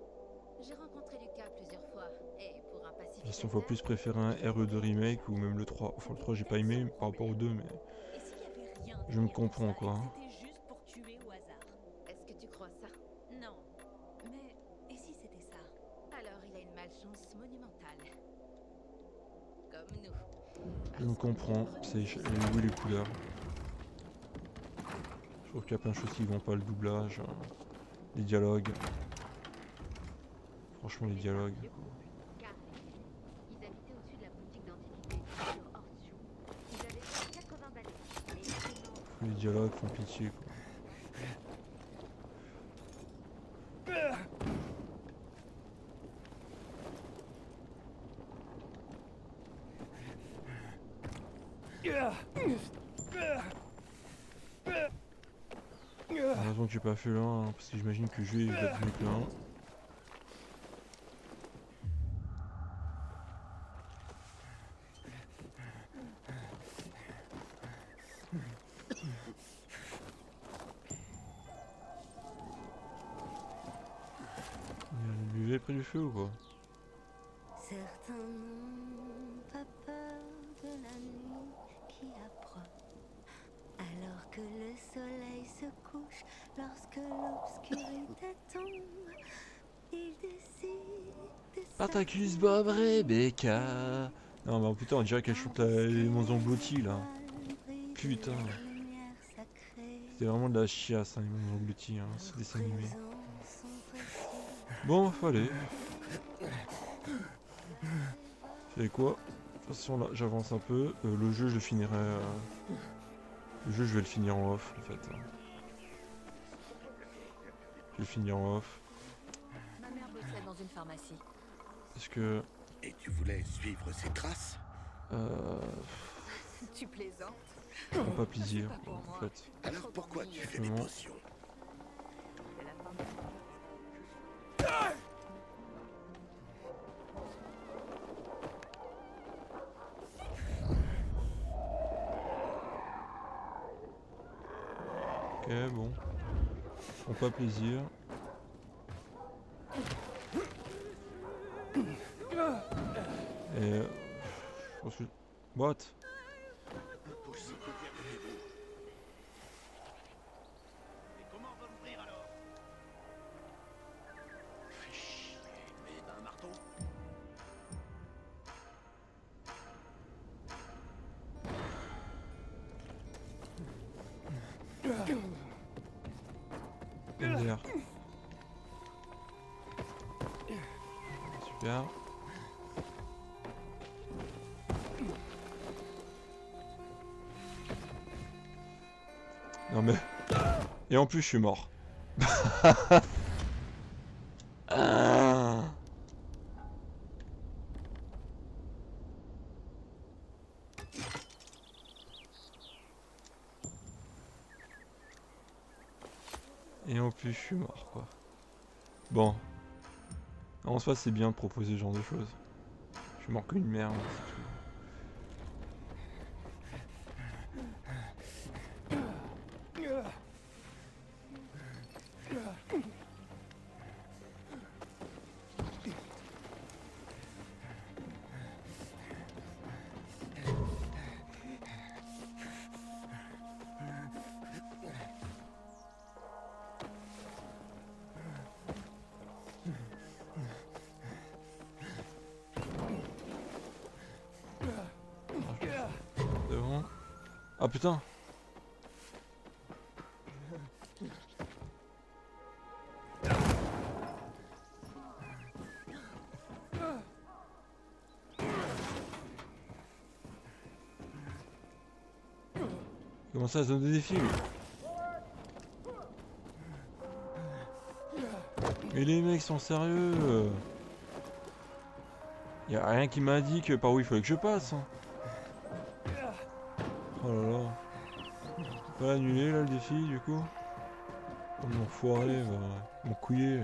[SPEAKER 14] J'ai rencontré Lucas plusieurs fois, et pour un pacificateur...
[SPEAKER 1] J'ai 100 fois plus préféré un RE2 remake ou même le 3. Enfin le 3 j'ai pas aimé par rapport au 2 mais... Je me comprends quoi.
[SPEAKER 14] C'était juste pour tuer au hasard. Est-ce que tu crois ça? Non. Mais et si c'était ça? Alors il a une malchance monumentale. Comme nous.
[SPEAKER 1] Je me comprends, c'est où les couleurs. Je trouve qu'il y a plein de choses qui vont pas, le doublage, les dialogues. Franchement les dialogues.
[SPEAKER 14] Ils habitaient au-dessus de la boutique d'antiquité, sur Horseshoe. Ils avaient fait 80 balais.
[SPEAKER 1] Les dialogues font pitié quoi. Heureusement que j'ai pas fait le 1, hein, parce que j'imagine que le jeu va être mieux que le 1. Il buvait près du feu ou pas?
[SPEAKER 14] Certains n'ont pas peur de la nuit qui approche. Alors que le soleil se couche, lorsque l'obscurité tombe, ils décident de
[SPEAKER 1] Spartacus Bob Rebecca. Non bah putain on dirait qu'elle chante les Monts Engloutis là. Putain. C'était vraiment de la chiasse hein, les Monts Engloutis hein, ce dessin animé. Bon faut aller. Vous savez quoi? De toute façon là j'avance un peu. Le jeu je le finirai. Le jeu je vais le finir en off en fait. Je vais le finir en off.
[SPEAKER 14] Ma mère bossait dans une pharmacie.
[SPEAKER 1] Parce que...
[SPEAKER 13] Et tu voulais suivre ses traces?
[SPEAKER 14] Tu plaisantes?
[SPEAKER 1] Pas plaisir en fait.
[SPEAKER 13] Alors pourquoi tu fais des potions?
[SPEAKER 1] Ok bon. font pas plaisir. Et je pense que... What?
[SPEAKER 7] Impossible de bien vous. Et comment on va l'ouvrir alors? Fais chier, mais t'as un marteau?
[SPEAKER 1] MDR. Super. Non mais... Et en plus je suis mort. Ah. Et en plus je suis mort quoi. Bon. En soi c'est bien de proposer ce genre de choses. Je suis mort qu'une merde, c'est tout. C'est bon. Ah putain. Comment ça, zone de défi? Mais les mecs sont sérieux. Y a rien qui m'indique par où il fallait que je passe. Hein. Oh là là. Pas annuler là le défi du coup. Oh mon foiré, mon couillé.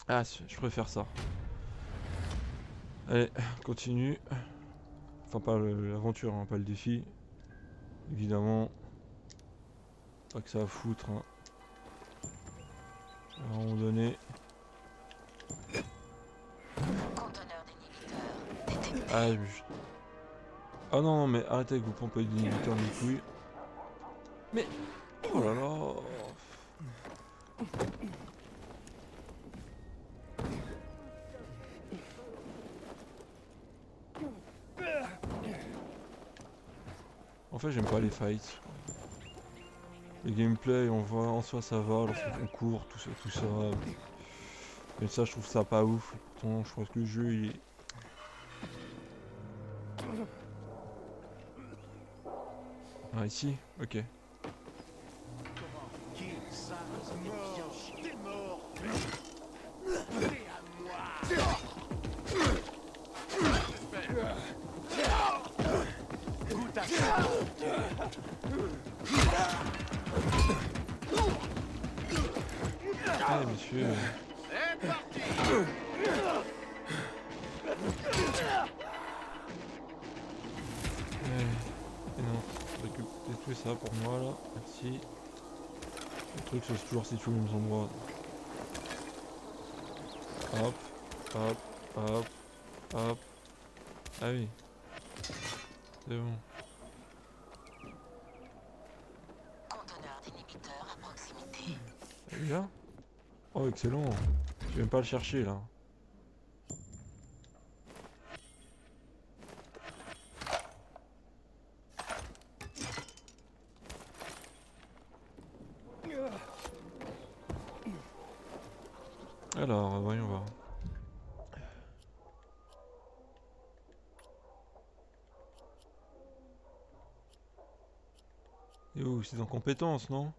[SPEAKER 1] Ah, je préfère ça. Allez, continue. Enfin pas l'aventure, hein, pas le défi. Évidemment. Pas que ça va foutre. Hein. À un moment donné. Ah, ah non, non, mais arrêtez avec vos pompes d'inhibiteur des couilles. Mais... Oh là là. En fait, j'aime pas les fights. Le gameplay, on voit en soi ça va, lorsqu'on court, tout ça. Mais ça, je trouve ça pas ouf. Pourtant, je pense que le jeu, il est... Ah, ici? Ok. Allez, monsieur.
[SPEAKER 11] C'est parti.
[SPEAKER 1] Et non, détruis ça pour moi là, merci. Le truc c'est toujours situé aux mêmes endroits. Hop, hop, hop, hop. Ah oui. C'est bon.
[SPEAKER 8] Conteneur d'inhibiteur à proximité.
[SPEAKER 1] Il est là? Oh excellent. Je vais même pas le chercher là. Alors, voyons voir. Et où c'est en compétences, non?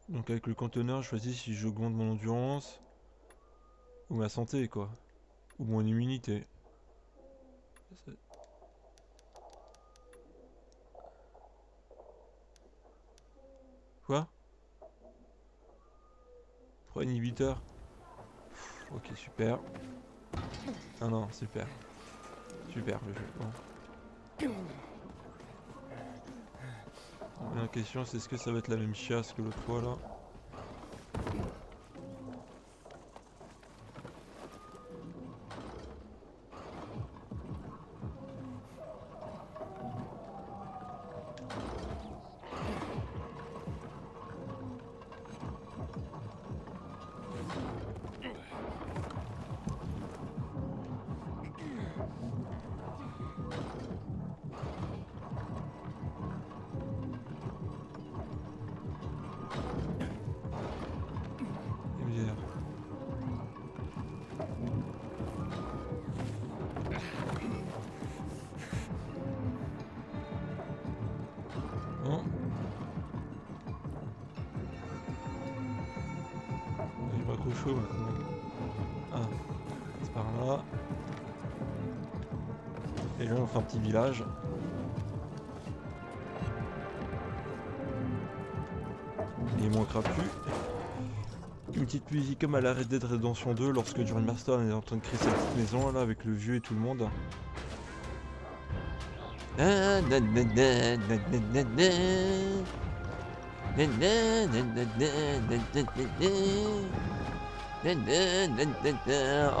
[SPEAKER 1] Donc avec le conteneur, je choisis si j'augmente mon endurance ou ma santé, quoi. Ou mon immunité. Quoi? 3 inhibiteurs. Ok, super. Ah non, super. Super le jeu. Bon. La question c'est est-ce que ça va être la même chiasse que l'autre fois là? Non. J'ai pas trop chaud maintenant. Ah, c'est par là. Et là on fait un petit village. Il manquera plus une petite musique comme à la Red Dead Redemption 2 lorsque John Marston est en train de créer sa petite maison là avec le vieux et tout le monde.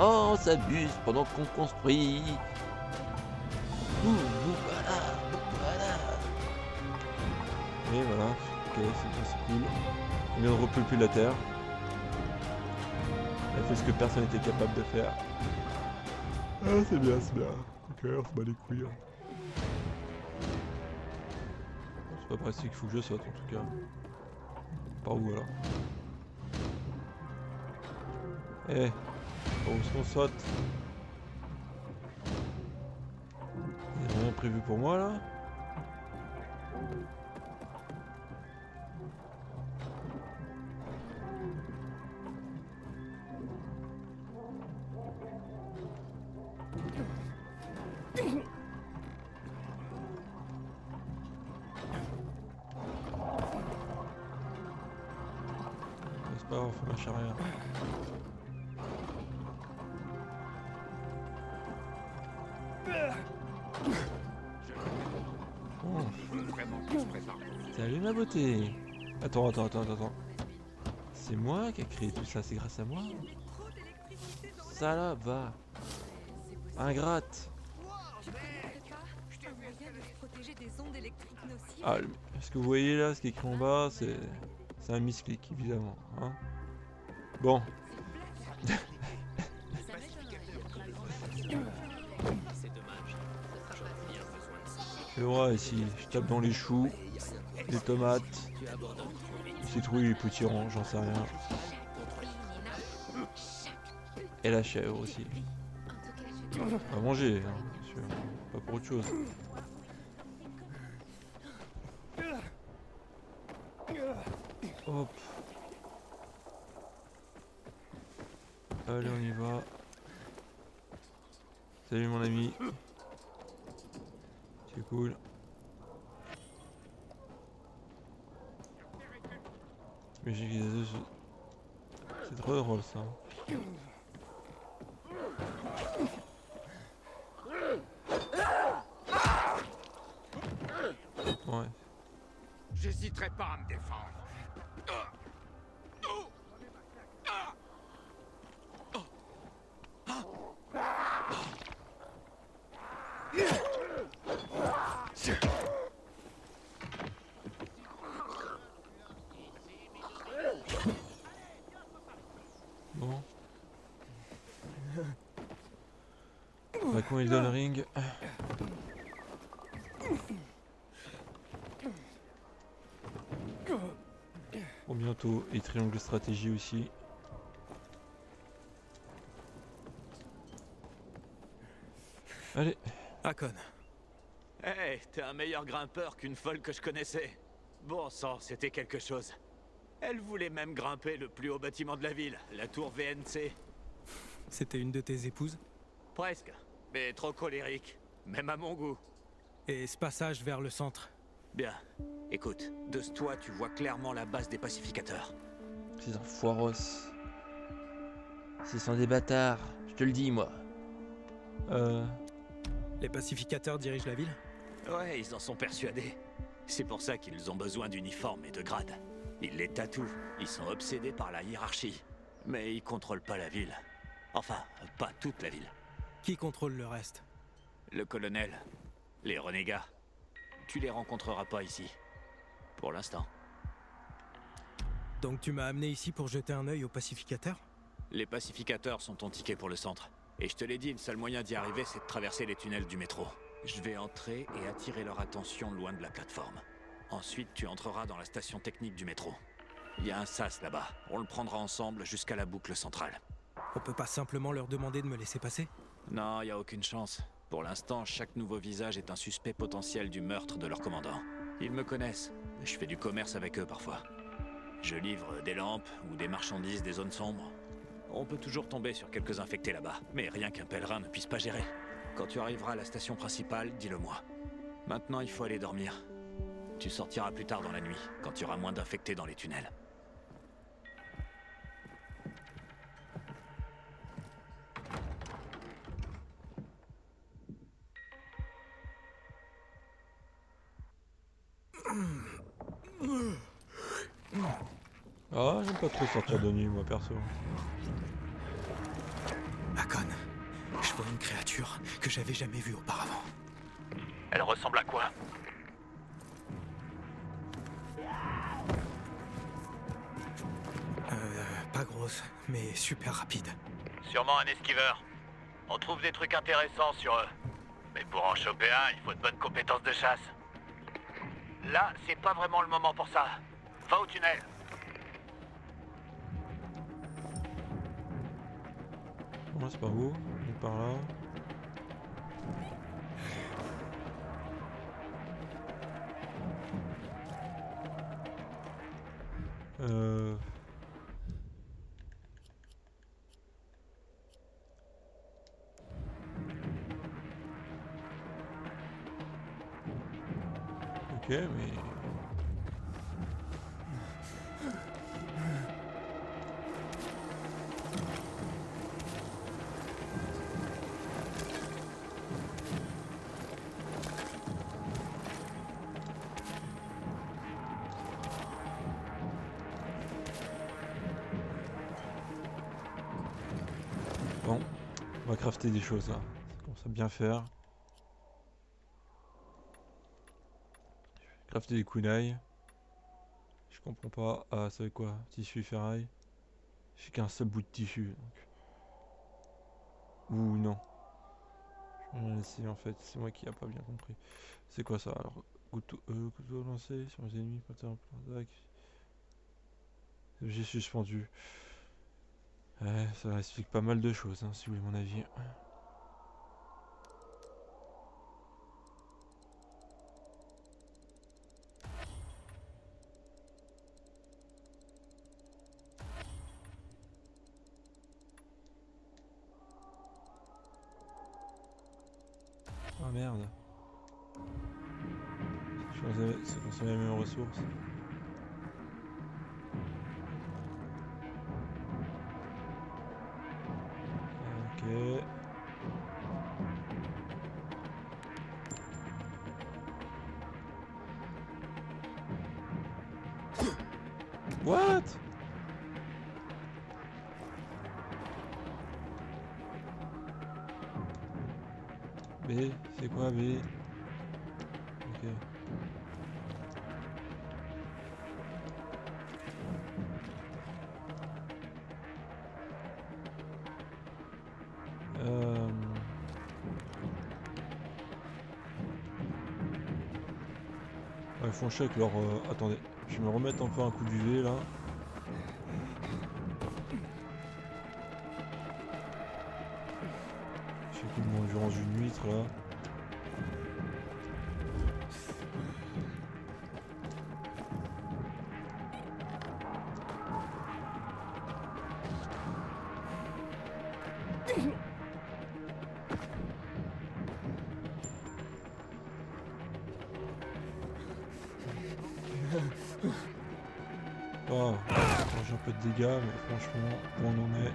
[SPEAKER 12] Oh, on s'abuse pendant qu'on construit. Voilà.
[SPEAKER 1] Et voilà, ok, c'est bien, c'est cool. Il ne repeuple plus la terre. Elle fait ce que personne n'était capable de faire. Ah, c'est bien, c'est bien. Ok, on se bat les couilles. C'est pas par ici qu'il faut que je saute en tout cas. Par où alors? Eh, par où est-ce qu'on saute? Il n'y a rien prévu pour moi là? C'est pas grave, faut lâcher rien. Oh. Salut ma beauté. Attends. C'est moi qui a créé tout ça, c'est grâce à moi. Salope, va. Ingrate. Ah, ce que vous voyez là, ce qui est écrit en bas, c'est un misclick évidemment. Hein, bon. Je vois ici, je tape dans les choux, les tomates, les citrouilles, les potirons, j'en sais rien. Et la chèvre aussi. À manger, hein, bien sûr, pas pour autre chose. Hop. Allez, on y va. Salut mon ami. C'est cool. Mais c'est trop drôle ça. Ouais.
[SPEAKER 11] J'hésiterai pas à me défendre.
[SPEAKER 1] Bon. Bah quand il donne le ring. Bon bientôt, et triangle stratégie aussi. Allez.
[SPEAKER 15] Hakon. Hey, t'es un meilleur grimpeur qu'une folle que je connaissais. Bon sang, c'était quelque chose. Elle voulait même grimper le plus haut bâtiment de la ville, la tour VNC.
[SPEAKER 6] C'était une de tes épouses?
[SPEAKER 15] Presque, mais trop colérique, même à mon goût.
[SPEAKER 6] Et ce passage vers le centre?
[SPEAKER 7] Bien. Écoute, de ce toit, tu vois clairement la base des pacificateurs.
[SPEAKER 12] Ces enfoiros. Ce sont des bâtards, je te le dis moi.
[SPEAKER 6] Les pacificateurs dirigent la ville?
[SPEAKER 7] Ouais, ils en sont persuadés.
[SPEAKER 15] C'est pour ça qu'ils ont besoin d'uniformes et de grades. Ils les tatouent. Ils sont obsédés par la hiérarchie. Mais ils contrôlent pas la ville. Enfin, pas toute la ville.
[SPEAKER 6] Qui contrôle le reste?
[SPEAKER 15] Le colonel. Les renégats. Tu les rencontreras pas ici. Pour l'instant.
[SPEAKER 6] Donc tu m'as amené ici pour jeter un œil aux pacificateurs?
[SPEAKER 15] Les pacificateurs sont ton ticket pour le centre. Et je te l'ai dit, le seul moyen d'y arriver, c'est de traverser les tunnels du métro. Je vais entrer et attirer leur attention loin de la plateforme. Ensuite, tu entreras dans la station technique du métro. Il y a un sas là-bas. On le prendra ensemble jusqu'à la boucle centrale.
[SPEAKER 6] On peut pas simplement leur demander de me laisser passer?
[SPEAKER 15] Non, y a aucune chance. Pour l'instant, chaque nouveau visage est un suspect potentiel du meurtre de leur commandant. Ils me connaissent. Je fais du commerce avec eux parfois. Je livre des lampes ou des marchandises des zones sombres. On peut toujours tomber sur quelques infectés là-bas, mais rien qu'un pèlerin ne puisse pas gérer. Quand tu arriveras à la station principale, dis-le-moi. Maintenant, il faut aller dormir. Tu sortiras plus tard dans la nuit, quand il y aura moins d'infectés dans les tunnels.
[SPEAKER 1] Ah, j'aime pas trop sortir de nuit, moi, perso.
[SPEAKER 6] Hakon, je vois une créature que j'avais jamais vue auparavant.
[SPEAKER 12] Elle ressemble à quoi?
[SPEAKER 6] Pas grosse, mais super rapide.
[SPEAKER 12] Sûrement un esquiveur. On trouve des trucs intéressants sur eux. Mais pour en choper un, il faut de bonnes compétences de chasse. Là, c'est pas vraiment le moment pour ça. Va au tunnel.
[SPEAKER 1] Moi, c'est par où? On est par là. Ok, mais... Bon, on va crafter des choses là. Ça commence à bien faire. Crafter des kunai. Je comprends pas. Ah, ça veut quoi? Tissu ferraille. J'ai qu'un seul bout de tissu. Donc. Ou non. Je vais laisser en fait. C'est moi qui a pas bien compris. C'est quoi ça? Alors, couteau lancé sur les ennemis. J'ai suspendu. Ouais, ça explique pas mal de choses, hein, si vous voulez mon avis. Ah merde. C'est consommer les mêmes ressources. Ok. What? B, c'est quoi B? Ok. Ouais, ils font chier avec leur... Attendez, je vais me remettre un peu un coup d'UV là. J'ai coup de mon endurance d'une huître là. Oh, j'ai un peu de dégâts, mais franchement, où on en est.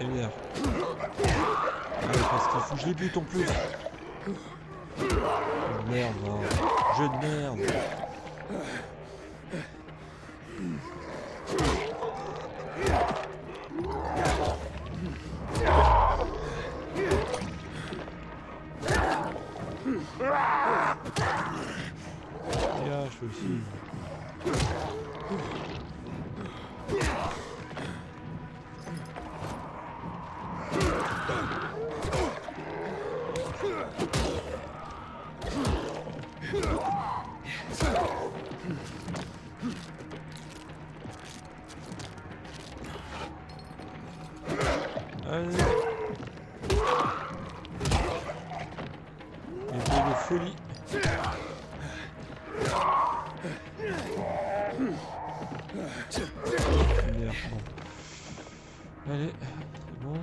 [SPEAKER 1] LR. Ouais, parce qu'il faut que je les bute en plus. Merde, hein. Jeu de merde. Yeah, je fais aussi. Allez. Épée de folie. Merde, bon. Allez, c'est bon.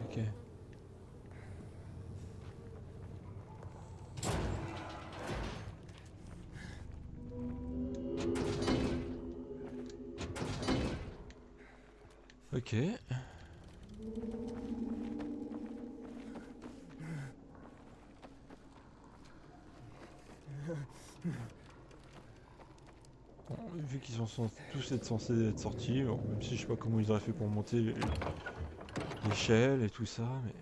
[SPEAKER 1] Ok. Ok. Bon, vu qu'ils sont tous être censés être sortis, bon, même si je sais pas comment ils auraient fait pour monter l'échelle et tout ça, mais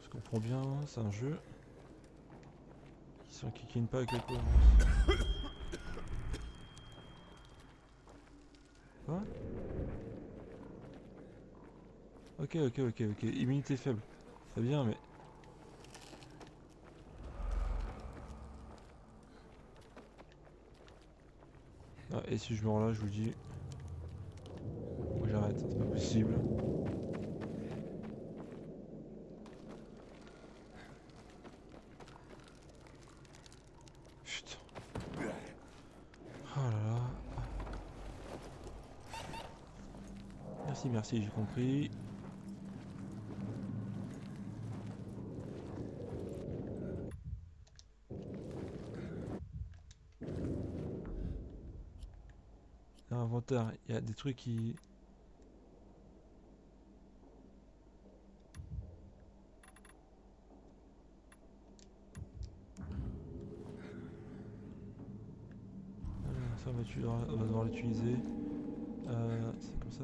[SPEAKER 1] je comprends bien, c'est un jeu. Ils s'enquiquinent pas avec la cohérence. Quoi? Ok, immunité faible. Très bien, mais... Ah, et si je meurs là, je vous dis... Moi j'arrête, c'est pas possible. Putain. Oh là là. Merci, j'ai compris. Inventaire, il y a des trucs qui... Ça on va devoir l'utiliser. C'est comme ça.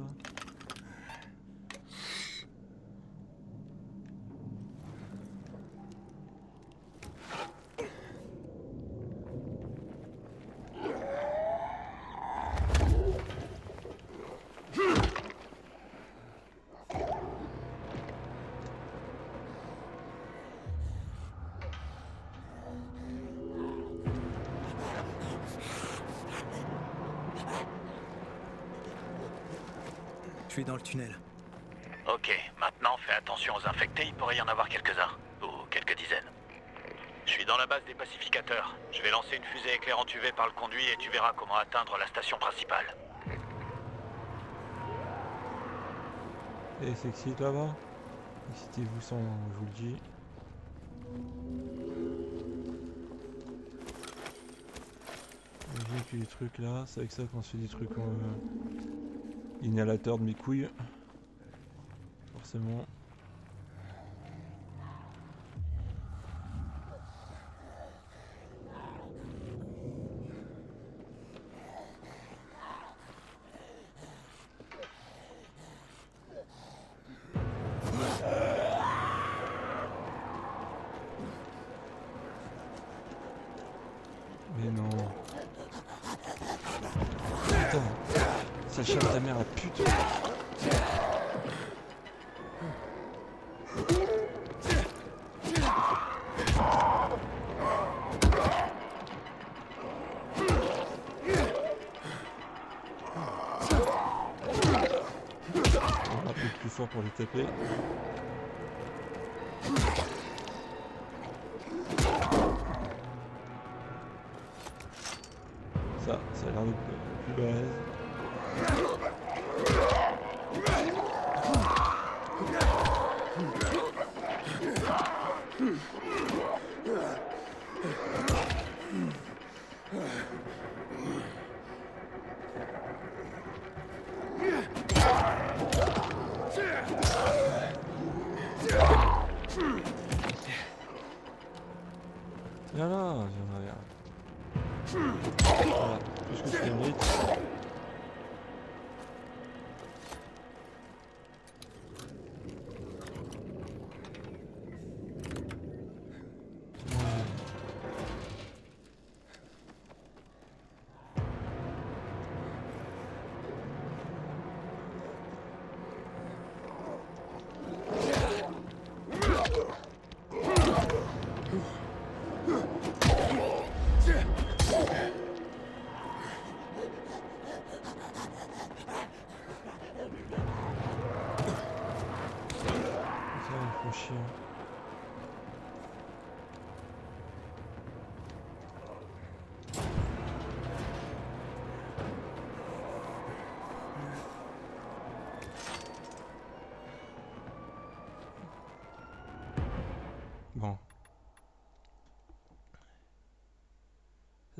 [SPEAKER 6] Je suis dans le tunnel.
[SPEAKER 12] Ok, maintenant fais attention aux infectés, il pourrait y en avoir quelques-uns. Ou quelques dizaines. Je suis dans la base des pacificateurs. Je vais lancer une fusée éclairante UV par le conduit et tu verras comment atteindre la station principale.
[SPEAKER 1] Et c'est excité là-bas. Excitez-vous sans, je vous le dis. J'ai que les trucs là, c'est avec ça qu'on se fait des trucs inhalateurs de mes couilles. Forcément. Mais non. Putain. Ça chatte ta mère la pute. fort pour les taper. Ça a l'air de plus balèze. Viens là, voilà, plus que tu mérites. Bon.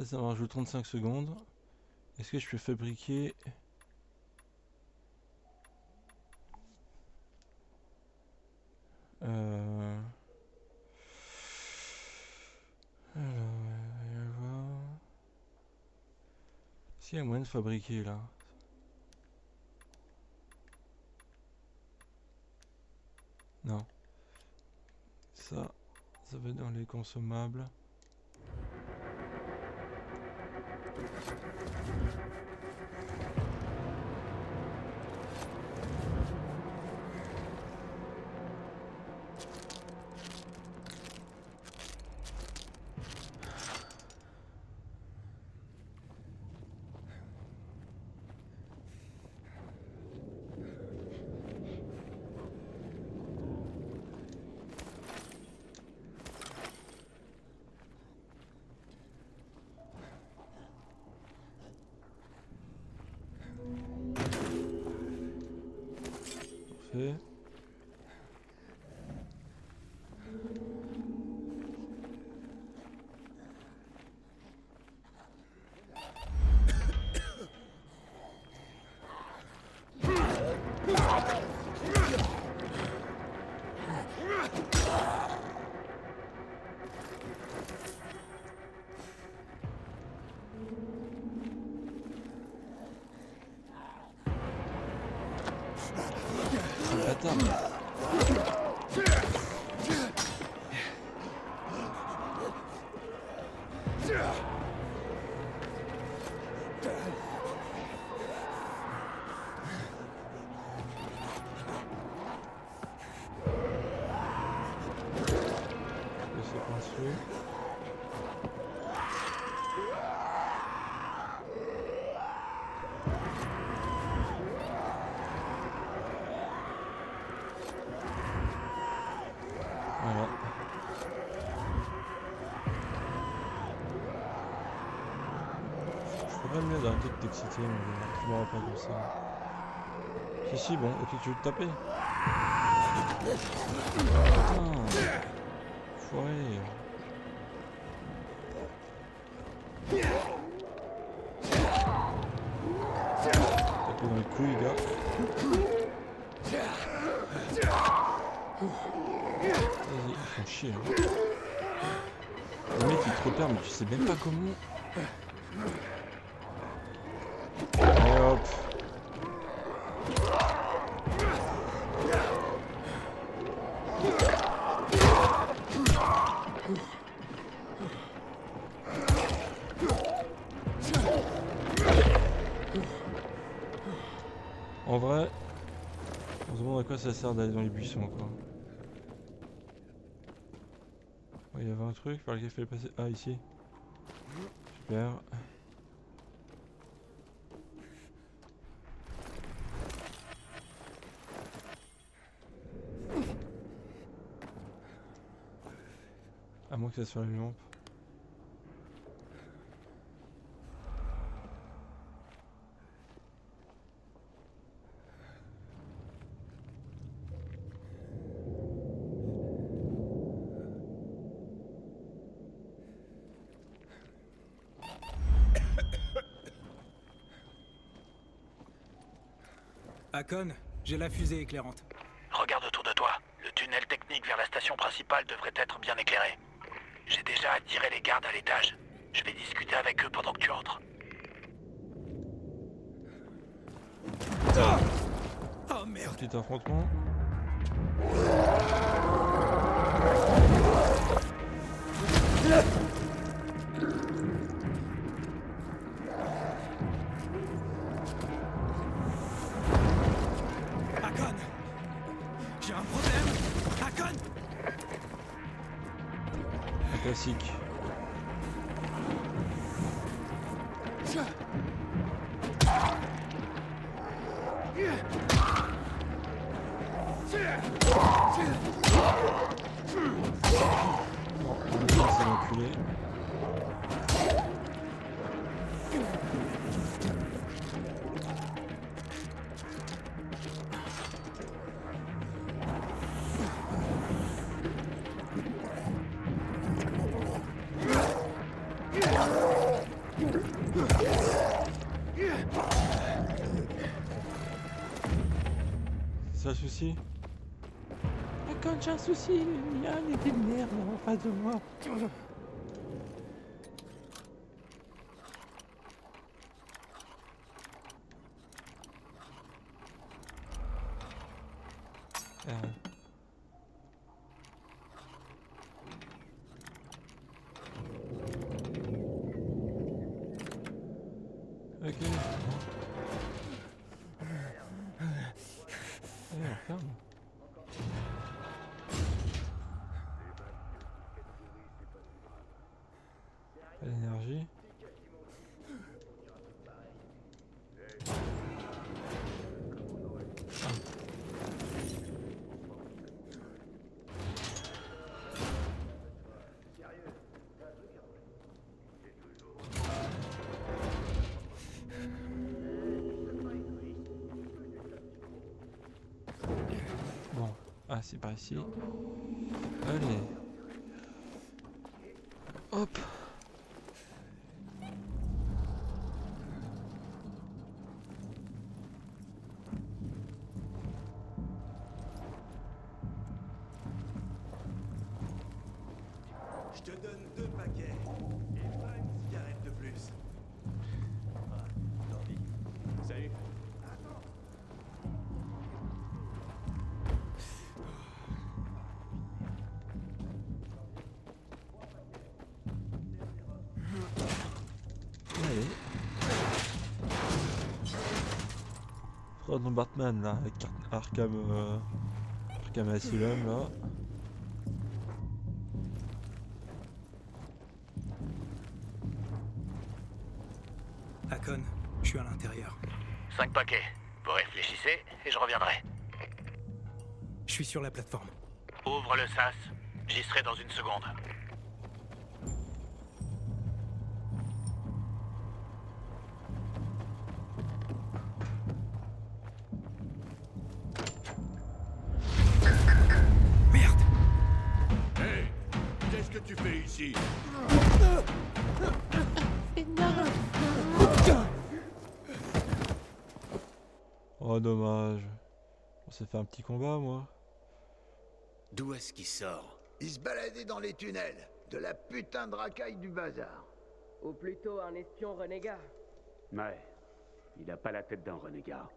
[SPEAKER 1] Ça me rajoute 35 secondes. Est-ce que je peux fabriquer... Alors, il va y avoir... S'il y a moyen de fabriquer là. Non. Ça va être dans les consommables. Parfait. Voilà. Je pourrais mieux d'arrêter de t'exciter, mais je m'aurais pas comme ça. Si, bon, ok, tu veux te taper? Putain, foiré. Taper dans les couilles, gars. Vas-y, ils font chier. Hein. Le mec il te repère, mais tu sais même pas comment. Et hop. En vrai, on se demande à quoi ça sert d'aller dans les buissons, quoi. Il y avait un truc par lequel il fallait passer. Ah, ici. Super. À moins que ça soit la lampe.
[SPEAKER 6] Hakon, j'ai la fusée éclairante.
[SPEAKER 12] Regarde autour de toi. Le tunnel technique vers la station principale devrait être bien éclairé. J'ai déjà attiré les gardes à l'étage. Je vais discuter avec eux pendant que tu entres.
[SPEAKER 6] Oh merde!
[SPEAKER 1] Petit affrontement.
[SPEAKER 6] Hakon! J'ai un problème! Hakon!
[SPEAKER 1] Un classique. Bon, on va c'est l'enculé. C'est ça le souci? Quand j'ai un souci, il y a un épée de merde en face de moi. Ok. Allez, on ferme. Pas d'énergie. Bon, ah c'est par ici. Allez. Hop.
[SPEAKER 10] Je te donne 2 paquets et pas une cigarette de plus. Ah, tant pis. Salut.
[SPEAKER 1] Allez. Prenons Batman là, avec Arkham Asylum là.
[SPEAKER 6] Hakon, je suis à l'intérieur.
[SPEAKER 12] 5 paquets. Vous réfléchissez et je reviendrai.
[SPEAKER 6] Je suis sur la plateforme.
[SPEAKER 12] Ouvre le sas. J'y serai dans une seconde.
[SPEAKER 6] Merde!
[SPEAKER 11] Hey! Qu'est-ce que tu fais ici?
[SPEAKER 1] Oh dommage. On s'est fait un petit combat moi.
[SPEAKER 7] D'où est-ce qu'il sort?
[SPEAKER 5] Il se baladait dans les tunnels. De la putain de racaille du bazar.
[SPEAKER 16] Ou plutôt un espion renégat.
[SPEAKER 17] Ouais, il a pas la tête d'un renégat.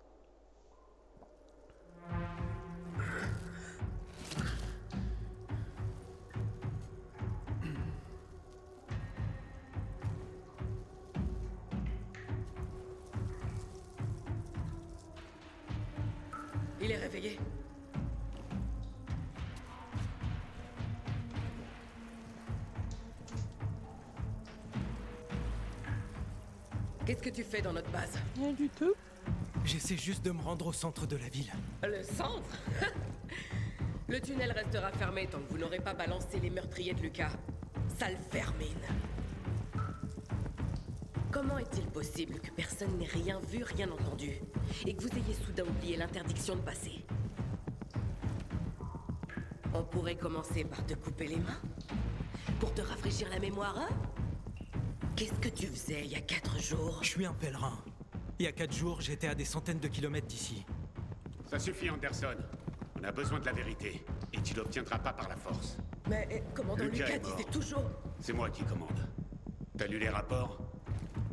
[SPEAKER 16] Il est réveillé. Qu'est-ce que tu fais dans notre base?
[SPEAKER 6] Rien du tout. J'essaie juste de me rendre au centre de la ville.
[SPEAKER 16] Le centre? Le tunnel restera fermé tant que vous n'aurez pas balancé les meurtriers de Lucas. Sale vermine. Comment est-il possible que personne n'ait rien vu, rien entendu, et que vous ayez soudain oublié l'interdiction de passer? On pourrait commencer par te couper les mains? Pour te rafraîchir la mémoire, hein? Qu'est-ce que tu faisais il y a 4 jours?
[SPEAKER 6] Je suis un pèlerin. Il y a 4 jours, j'étais à des centaines de kilomètres d'ici.
[SPEAKER 17] Ça suffit, Anderson. On a besoin de la vérité, et tu l'obtiendras pas par la force.
[SPEAKER 16] Mais commandant Lucas
[SPEAKER 17] est mort.
[SPEAKER 16] disait toujours...
[SPEAKER 17] C'est moi qui commande. T'as lu les rapports?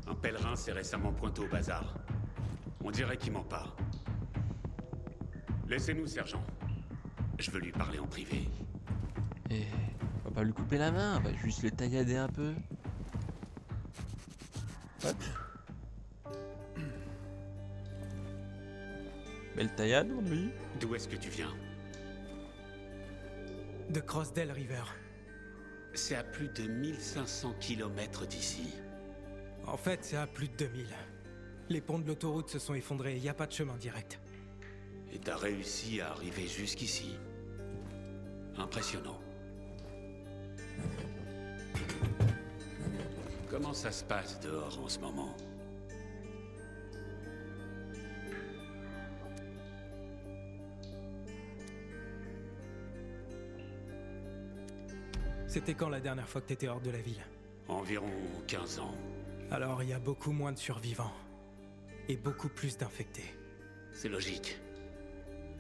[SPEAKER 17] Un pèlerin s'est récemment pointé au bazar. On dirait qu'il ment pas. Laissez-nous, sergent. Je veux lui parler en privé.
[SPEAKER 1] Et on va pas lui couper la main, on va juste le taillader un peu. Hop. Belle taillade, mon lui.
[SPEAKER 17] D'où est-ce que tu viens?
[SPEAKER 6] De Crossdale River.
[SPEAKER 17] C'est à plus de 1500 kilomètres d'ici.
[SPEAKER 6] En fait, c'est à plus de 2000. Les ponts de l'autoroute se sont effondrés, il n'y a pas de chemin direct.
[SPEAKER 17] Et t'as réussi à arriver jusqu'ici. Impressionnant. Comment ça se passe dehors en ce moment?
[SPEAKER 6] C'était quand la dernière fois que t'étais hors de la ville?
[SPEAKER 17] Environ 15 ans.
[SPEAKER 6] Alors il y a beaucoup moins de survivants. Et beaucoup plus d'infectés.
[SPEAKER 17] C'est logique.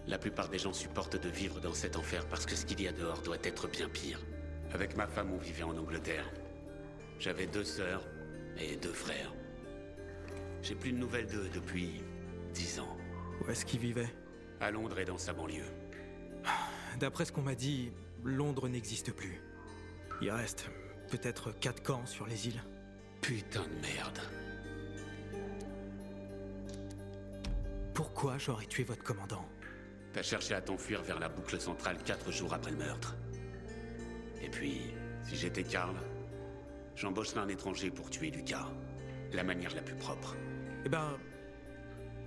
[SPEAKER 17] La plupart des gens supportent de vivre dans cet enfer parce que ce qu'il y a dehors doit être bien pire. Avec ma femme, on vivait en Angleterre. J'avais 2 sœurs et 2 frères. J'ai plus de nouvelles d'eux depuis 10 ans.
[SPEAKER 6] Où est-ce qu'ils vivaient?
[SPEAKER 17] À Londres et dans sa banlieue.
[SPEAKER 6] D'après ce qu'on m'a dit, Londres n'existe plus. Il reste peut-être 4 camps sur les îles.
[SPEAKER 17] Putain de merde.
[SPEAKER 6] Pourquoi j'aurais tué votre commandant?
[SPEAKER 17] T'as cherché à t'enfuir vers la boucle centrale 4 jours après le meurtre. Et puis, si j'étais Karl, j'embaucherais un étranger pour tuer Lucas. La manière la plus propre.
[SPEAKER 6] Eh ben...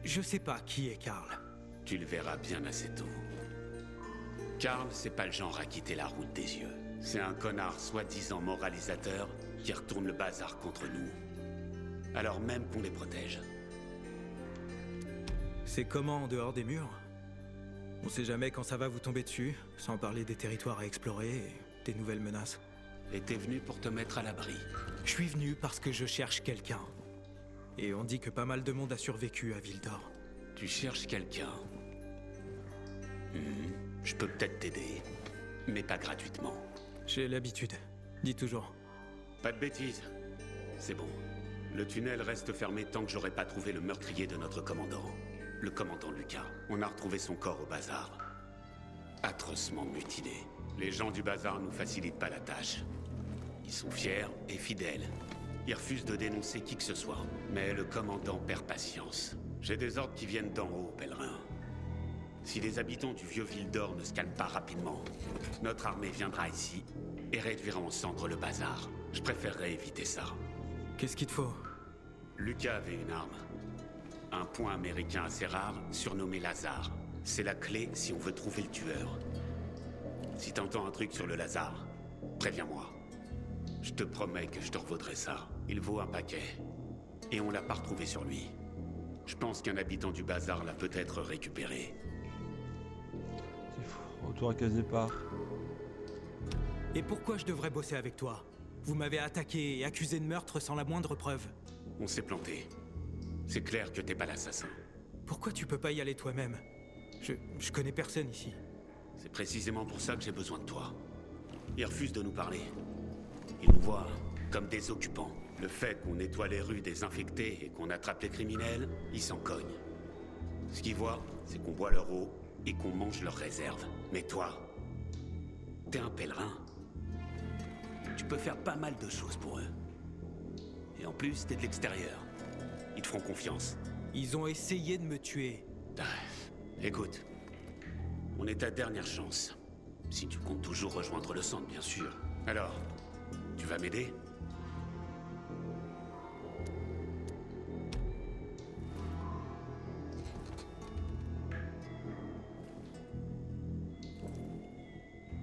[SPEAKER 6] je sais pas qui est Karl.
[SPEAKER 17] Tu le verras bien assez tôt. Karl, c'est pas le genre à quitter la route des yeux. C'est un connard soi-disant moralisateur qui retourne le bazar contre nous. Alors même qu'on les protège.
[SPEAKER 6] C'est comment en dehors des murs? On sait jamais quand ça va vous tomber dessus, sans parler des territoires à explorer et des nouvelles menaces.
[SPEAKER 17] Et t'es venu pour te mettre à l'abri?
[SPEAKER 6] Je suis venu parce que je cherche quelqu'un. Et on dit que pas mal de monde a survécu à Vildor.
[SPEAKER 17] Tu cherches quelqu'un? Je peux peut-être t'aider, mais pas gratuitement.
[SPEAKER 6] J'ai l'habitude. Dis toujours.
[SPEAKER 17] Pas de bêtises. C'est bon. Le tunnel reste fermé tant que j'aurai pas trouvé le meurtrier de notre commandant. Le commandant Lucas. On a retrouvé son corps au bazar. Atrocement mutilé. Les gens du bazar nous facilitent pas la tâche. Ils sont fiers et fidèles. Ils refusent de dénoncer qui que ce soit. Mais le commandant perd patience. J'ai des ordres qui viennent d'en haut, pèlerin. Si les habitants du vieux Vildor ne se calment pas rapidement, notre armée viendra ici et réduira en cendres le bazar. Je préférerais éviter ça.
[SPEAKER 6] Qu'est-ce qu'il te faut?
[SPEAKER 17] Lucas avait une arme. Un point américain assez rare, surnommé Lazare. C'est la clé si on veut trouver le tueur. Si t'entends un truc sur le Lazare, préviens-moi. Je te promets que je te revaudrai ça. Il vaut un paquet. Et on l'a pas retrouvé sur lui. Je pense qu'un habitant du bazar l'a peut-être récupéré.
[SPEAKER 1] C'est fou. Retour à case départ.
[SPEAKER 6] Et pourquoi je devrais bosser avec toi? Vous m'avez attaqué et accusé de meurtre sans la moindre preuve.
[SPEAKER 17] On s'est planté. C'est clair que t'es pas l'assassin.
[SPEAKER 6] Pourquoi tu peux pas y aller toi-même? Je connais personne ici.
[SPEAKER 17] C'est précisément pour ça que j'ai besoin de toi. Ils refusent de nous parler. Ils nous voient comme des occupants. Le fait qu'on nettoie les rues des infectés et qu'on attrape les criminels, ils s'en cognent. Ce qu'ils voient, c'est qu'on boit leur eau et qu'on mange leurs réserves. Mais toi, t'es un pèlerin. Tu peux faire pas mal de choses pour eux. Et en plus, t'es de l'extérieur. Ils te feront confiance.
[SPEAKER 6] Ils ont essayé de me tuer.
[SPEAKER 17] Écoute, on est ta dernière chance. Si tu comptes toujours rejoindre le centre, bien sûr. Alors, tu vas m'aider ?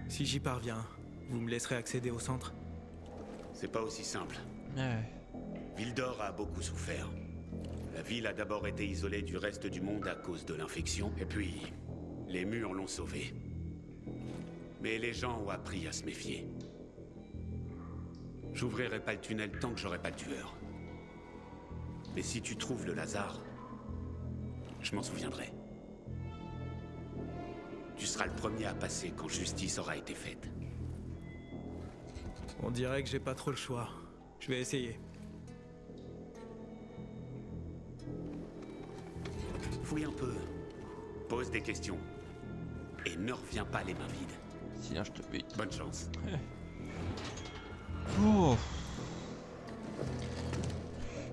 [SPEAKER 6] Si j'y parviens, vous me laisserez accéder au centre?
[SPEAKER 17] C'est pas aussi simple.
[SPEAKER 1] Ouais.
[SPEAKER 17] Vildor a beaucoup souffert. La ville a d'abord été isolée du reste du monde à cause de l'infection, et puis les murs l'ont sauvée. Mais les gens ont appris à se méfier. J'ouvrirai pas le tunnel tant que j'aurai pas le tueur. Mais si tu trouves le Lazare, je m'en souviendrai. Tu seras le premier à passer quand justice aura été faite.
[SPEAKER 6] On dirait que j'ai pas trop le choix. Je vais essayer.
[SPEAKER 17] Fouille un peu. Pose des questions. Et ne reviens pas les mains vides.
[SPEAKER 1] Sinon je te bute.
[SPEAKER 17] Bonne chance.
[SPEAKER 1] Oh.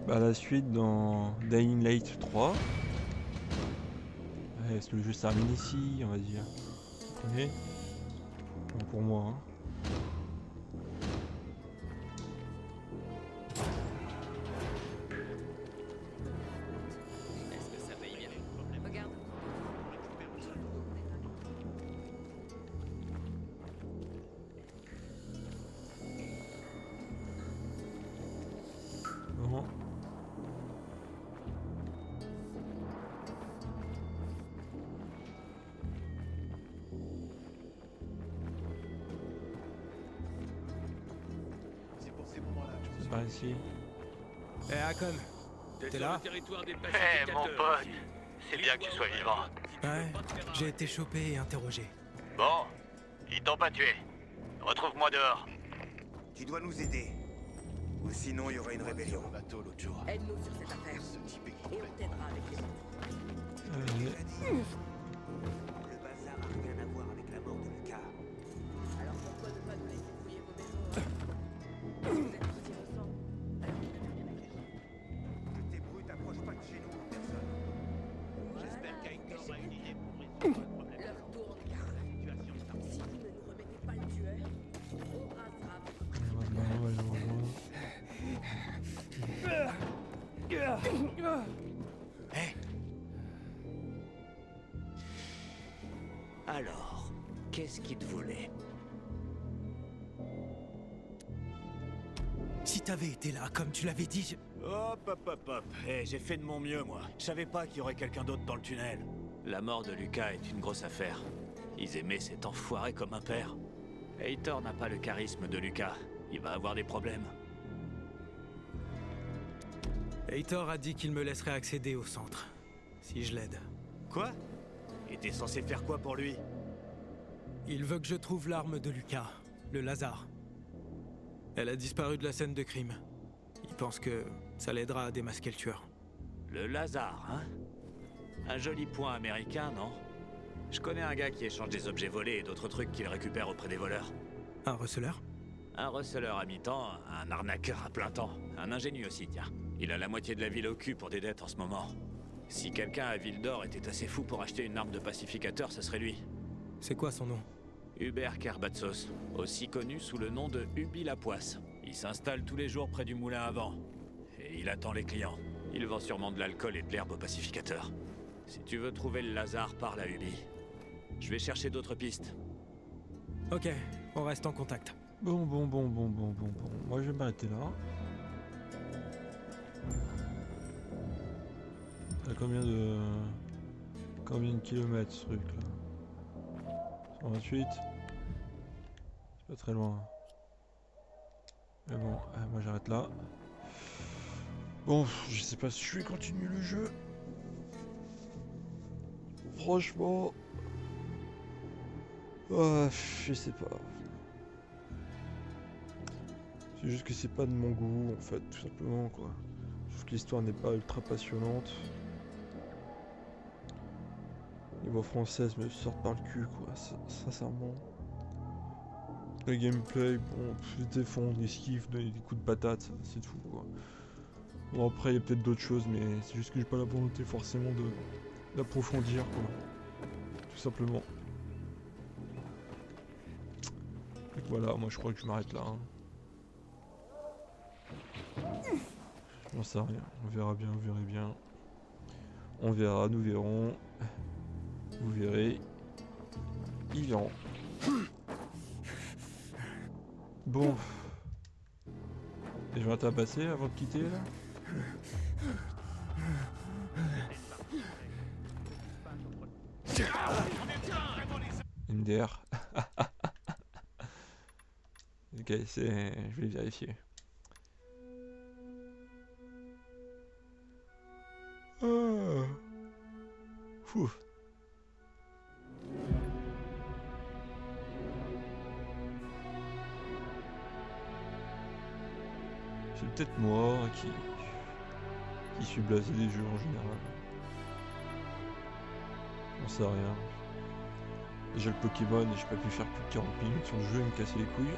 [SPEAKER 1] Bah la suite dans Dying Light 3. Ouais, est-ce que le jeu se termine ici, on va dire. Vous comprenez? Bon, pour moi. Hein. Bon. C'est par ici.
[SPEAKER 6] Eh Hakon, t'es là?
[SPEAKER 12] Eh mon pote, c'est bien que tu sois vivant.
[SPEAKER 6] Ouais, j'ai été chopé et interrogé.
[SPEAKER 12] Bon, ils t'ont pas tué. Retrouve-moi dehors.
[SPEAKER 18] Tu dois nous aider. Ou sinon, il y aura une rébellion.
[SPEAKER 16] Aide-nous sur cette affaire. Et on t'aidera avec les autres.
[SPEAKER 18] Le bazar a rien à voir avec la mort de Lucas.
[SPEAKER 16] Alors pourquoi ne pas nous laisser fouiller vos maisons? Vous êtes tous innocents. Alors vous n'avez rien à cacher.
[SPEAKER 18] Que tes brutes t'approchent pas de chez nous, personne.
[SPEAKER 7] J'espère qu'Hector a une idée pour résoudre le problème.
[SPEAKER 16] Leur tourne, car si vous ne nous remettez pas le tueur, on rasera votre
[SPEAKER 7] Hé. Alors, qu'est-ce qu'il te voulait?
[SPEAKER 6] Si t'avais été là, comme tu l'avais dit,
[SPEAKER 7] Hop, hop, hop, hop. Hé, j'ai fait de mon mieux, moi. Je savais pas qu'il y aurait quelqu'un d'autre dans le tunnel.
[SPEAKER 15] La mort de Lucas est une grosse affaire. Ils aimaient cet enfoiré comme un père. Heitor n'a pas le charisme de Lucas. Il va avoir des problèmes.
[SPEAKER 6] Heitor a dit qu'il me laisserait accéder au centre, si je l'aide.
[SPEAKER 7] Quoi? Et t'es censé faire quoi pour lui?
[SPEAKER 6] Il veut que je trouve l'arme de Lucas, le Lazare. Elle a disparu de la scène de crime. Il pense que ça l'aidera à démasquer le tueur.
[SPEAKER 15] Le Lazare, hein? Un joli point américain, non? Je connais un gars qui échange des objets volés et d'autres trucs qu'il récupère auprès des voleurs.
[SPEAKER 6] Un receleur?
[SPEAKER 15] Un receleur à mi-temps, un arnaqueur à plein temps. Un ingénu aussi, tiens. Il a la moitié de la ville au cul pour des dettes en ce moment. Si quelqu'un à Vildor était assez fou pour acheter une arme de pacificateur, ce serait lui.
[SPEAKER 6] C'est quoi son nom?
[SPEAKER 15] Hubert Kerbatsos, aussi connu sous le nom de Ubi la Poisse. Il s'installe tous les jours près du moulin à vent. Et il attend les clients. Il vend sûrement de l'alcool et de l'herbe au pacificateur. Si tu veux trouver le Lazare, parle à Ubi. Je vais chercher d'autres pistes.
[SPEAKER 6] Ok, on reste en contact.
[SPEAKER 1] Bon. Moi je vais m'arrêter là. À combien de kilomètres ce truc là? 128. C'est pas très loin. Mais bon, moi j'arrête là. Bon, je sais pas si je vais continuer le jeu. Franchement. Je sais pas. C'est juste que c'est pas de mon goût en fait, tout simplement quoi. Je trouve que l'histoire n'est pas ultra passionnante. Les voix françaises me sortent par le cul quoi, sincèrement. Le gameplay, bon, les défendre, esquive, donner des coups de patate, c'est tout quoi. Bon après il y a peut-être d'autres choses mais c'est juste que j'ai pas la volonté forcément d'approfondir quoi. Tout simplement. Donc voilà, moi je crois que je m'arrête là. Hein. J'en sais rien, on verra bien, vous verrez bien. On verra, nous verrons. Vous verrez. Il en. Bon. Et je vais tabasser avant de quitter là. MDR. Ok, c'est. Je vais vérifier. Oh. Fou. C'est peut-être moi qui suis blasé des jeux en général. On sait rien. Déjà le Pokémon, j'ai pas pu faire plus de 40 minutes sur le jeu, il me cassait les couilles.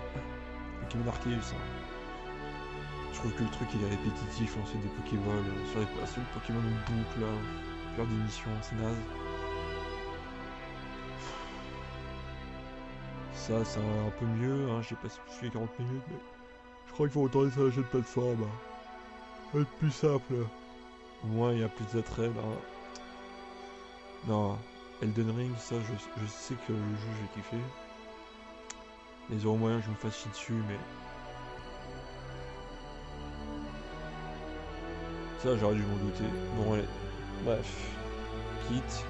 [SPEAKER 1] Pokémon Arceus, ça. Je trouve que le truc il est répétitif, lancer des Pokéballs sur les Pokémon en boucle là, faire des missions, c'est naze. Ça, c'est un peu mieux, hein. J'ai pas plus les 40 minutes, mais je crois qu'il faut retourner sur la jeu de plateforme. Ça va être plus simple. Au moins il y a plus d'attrait là. Non, Elden Ring, ça je sais que le jeu j'ai kiffé. Les euros moyens que je me fasse chier dessus, mais ça j'aurais dû m'en douter. Bon allez, bref, quitte.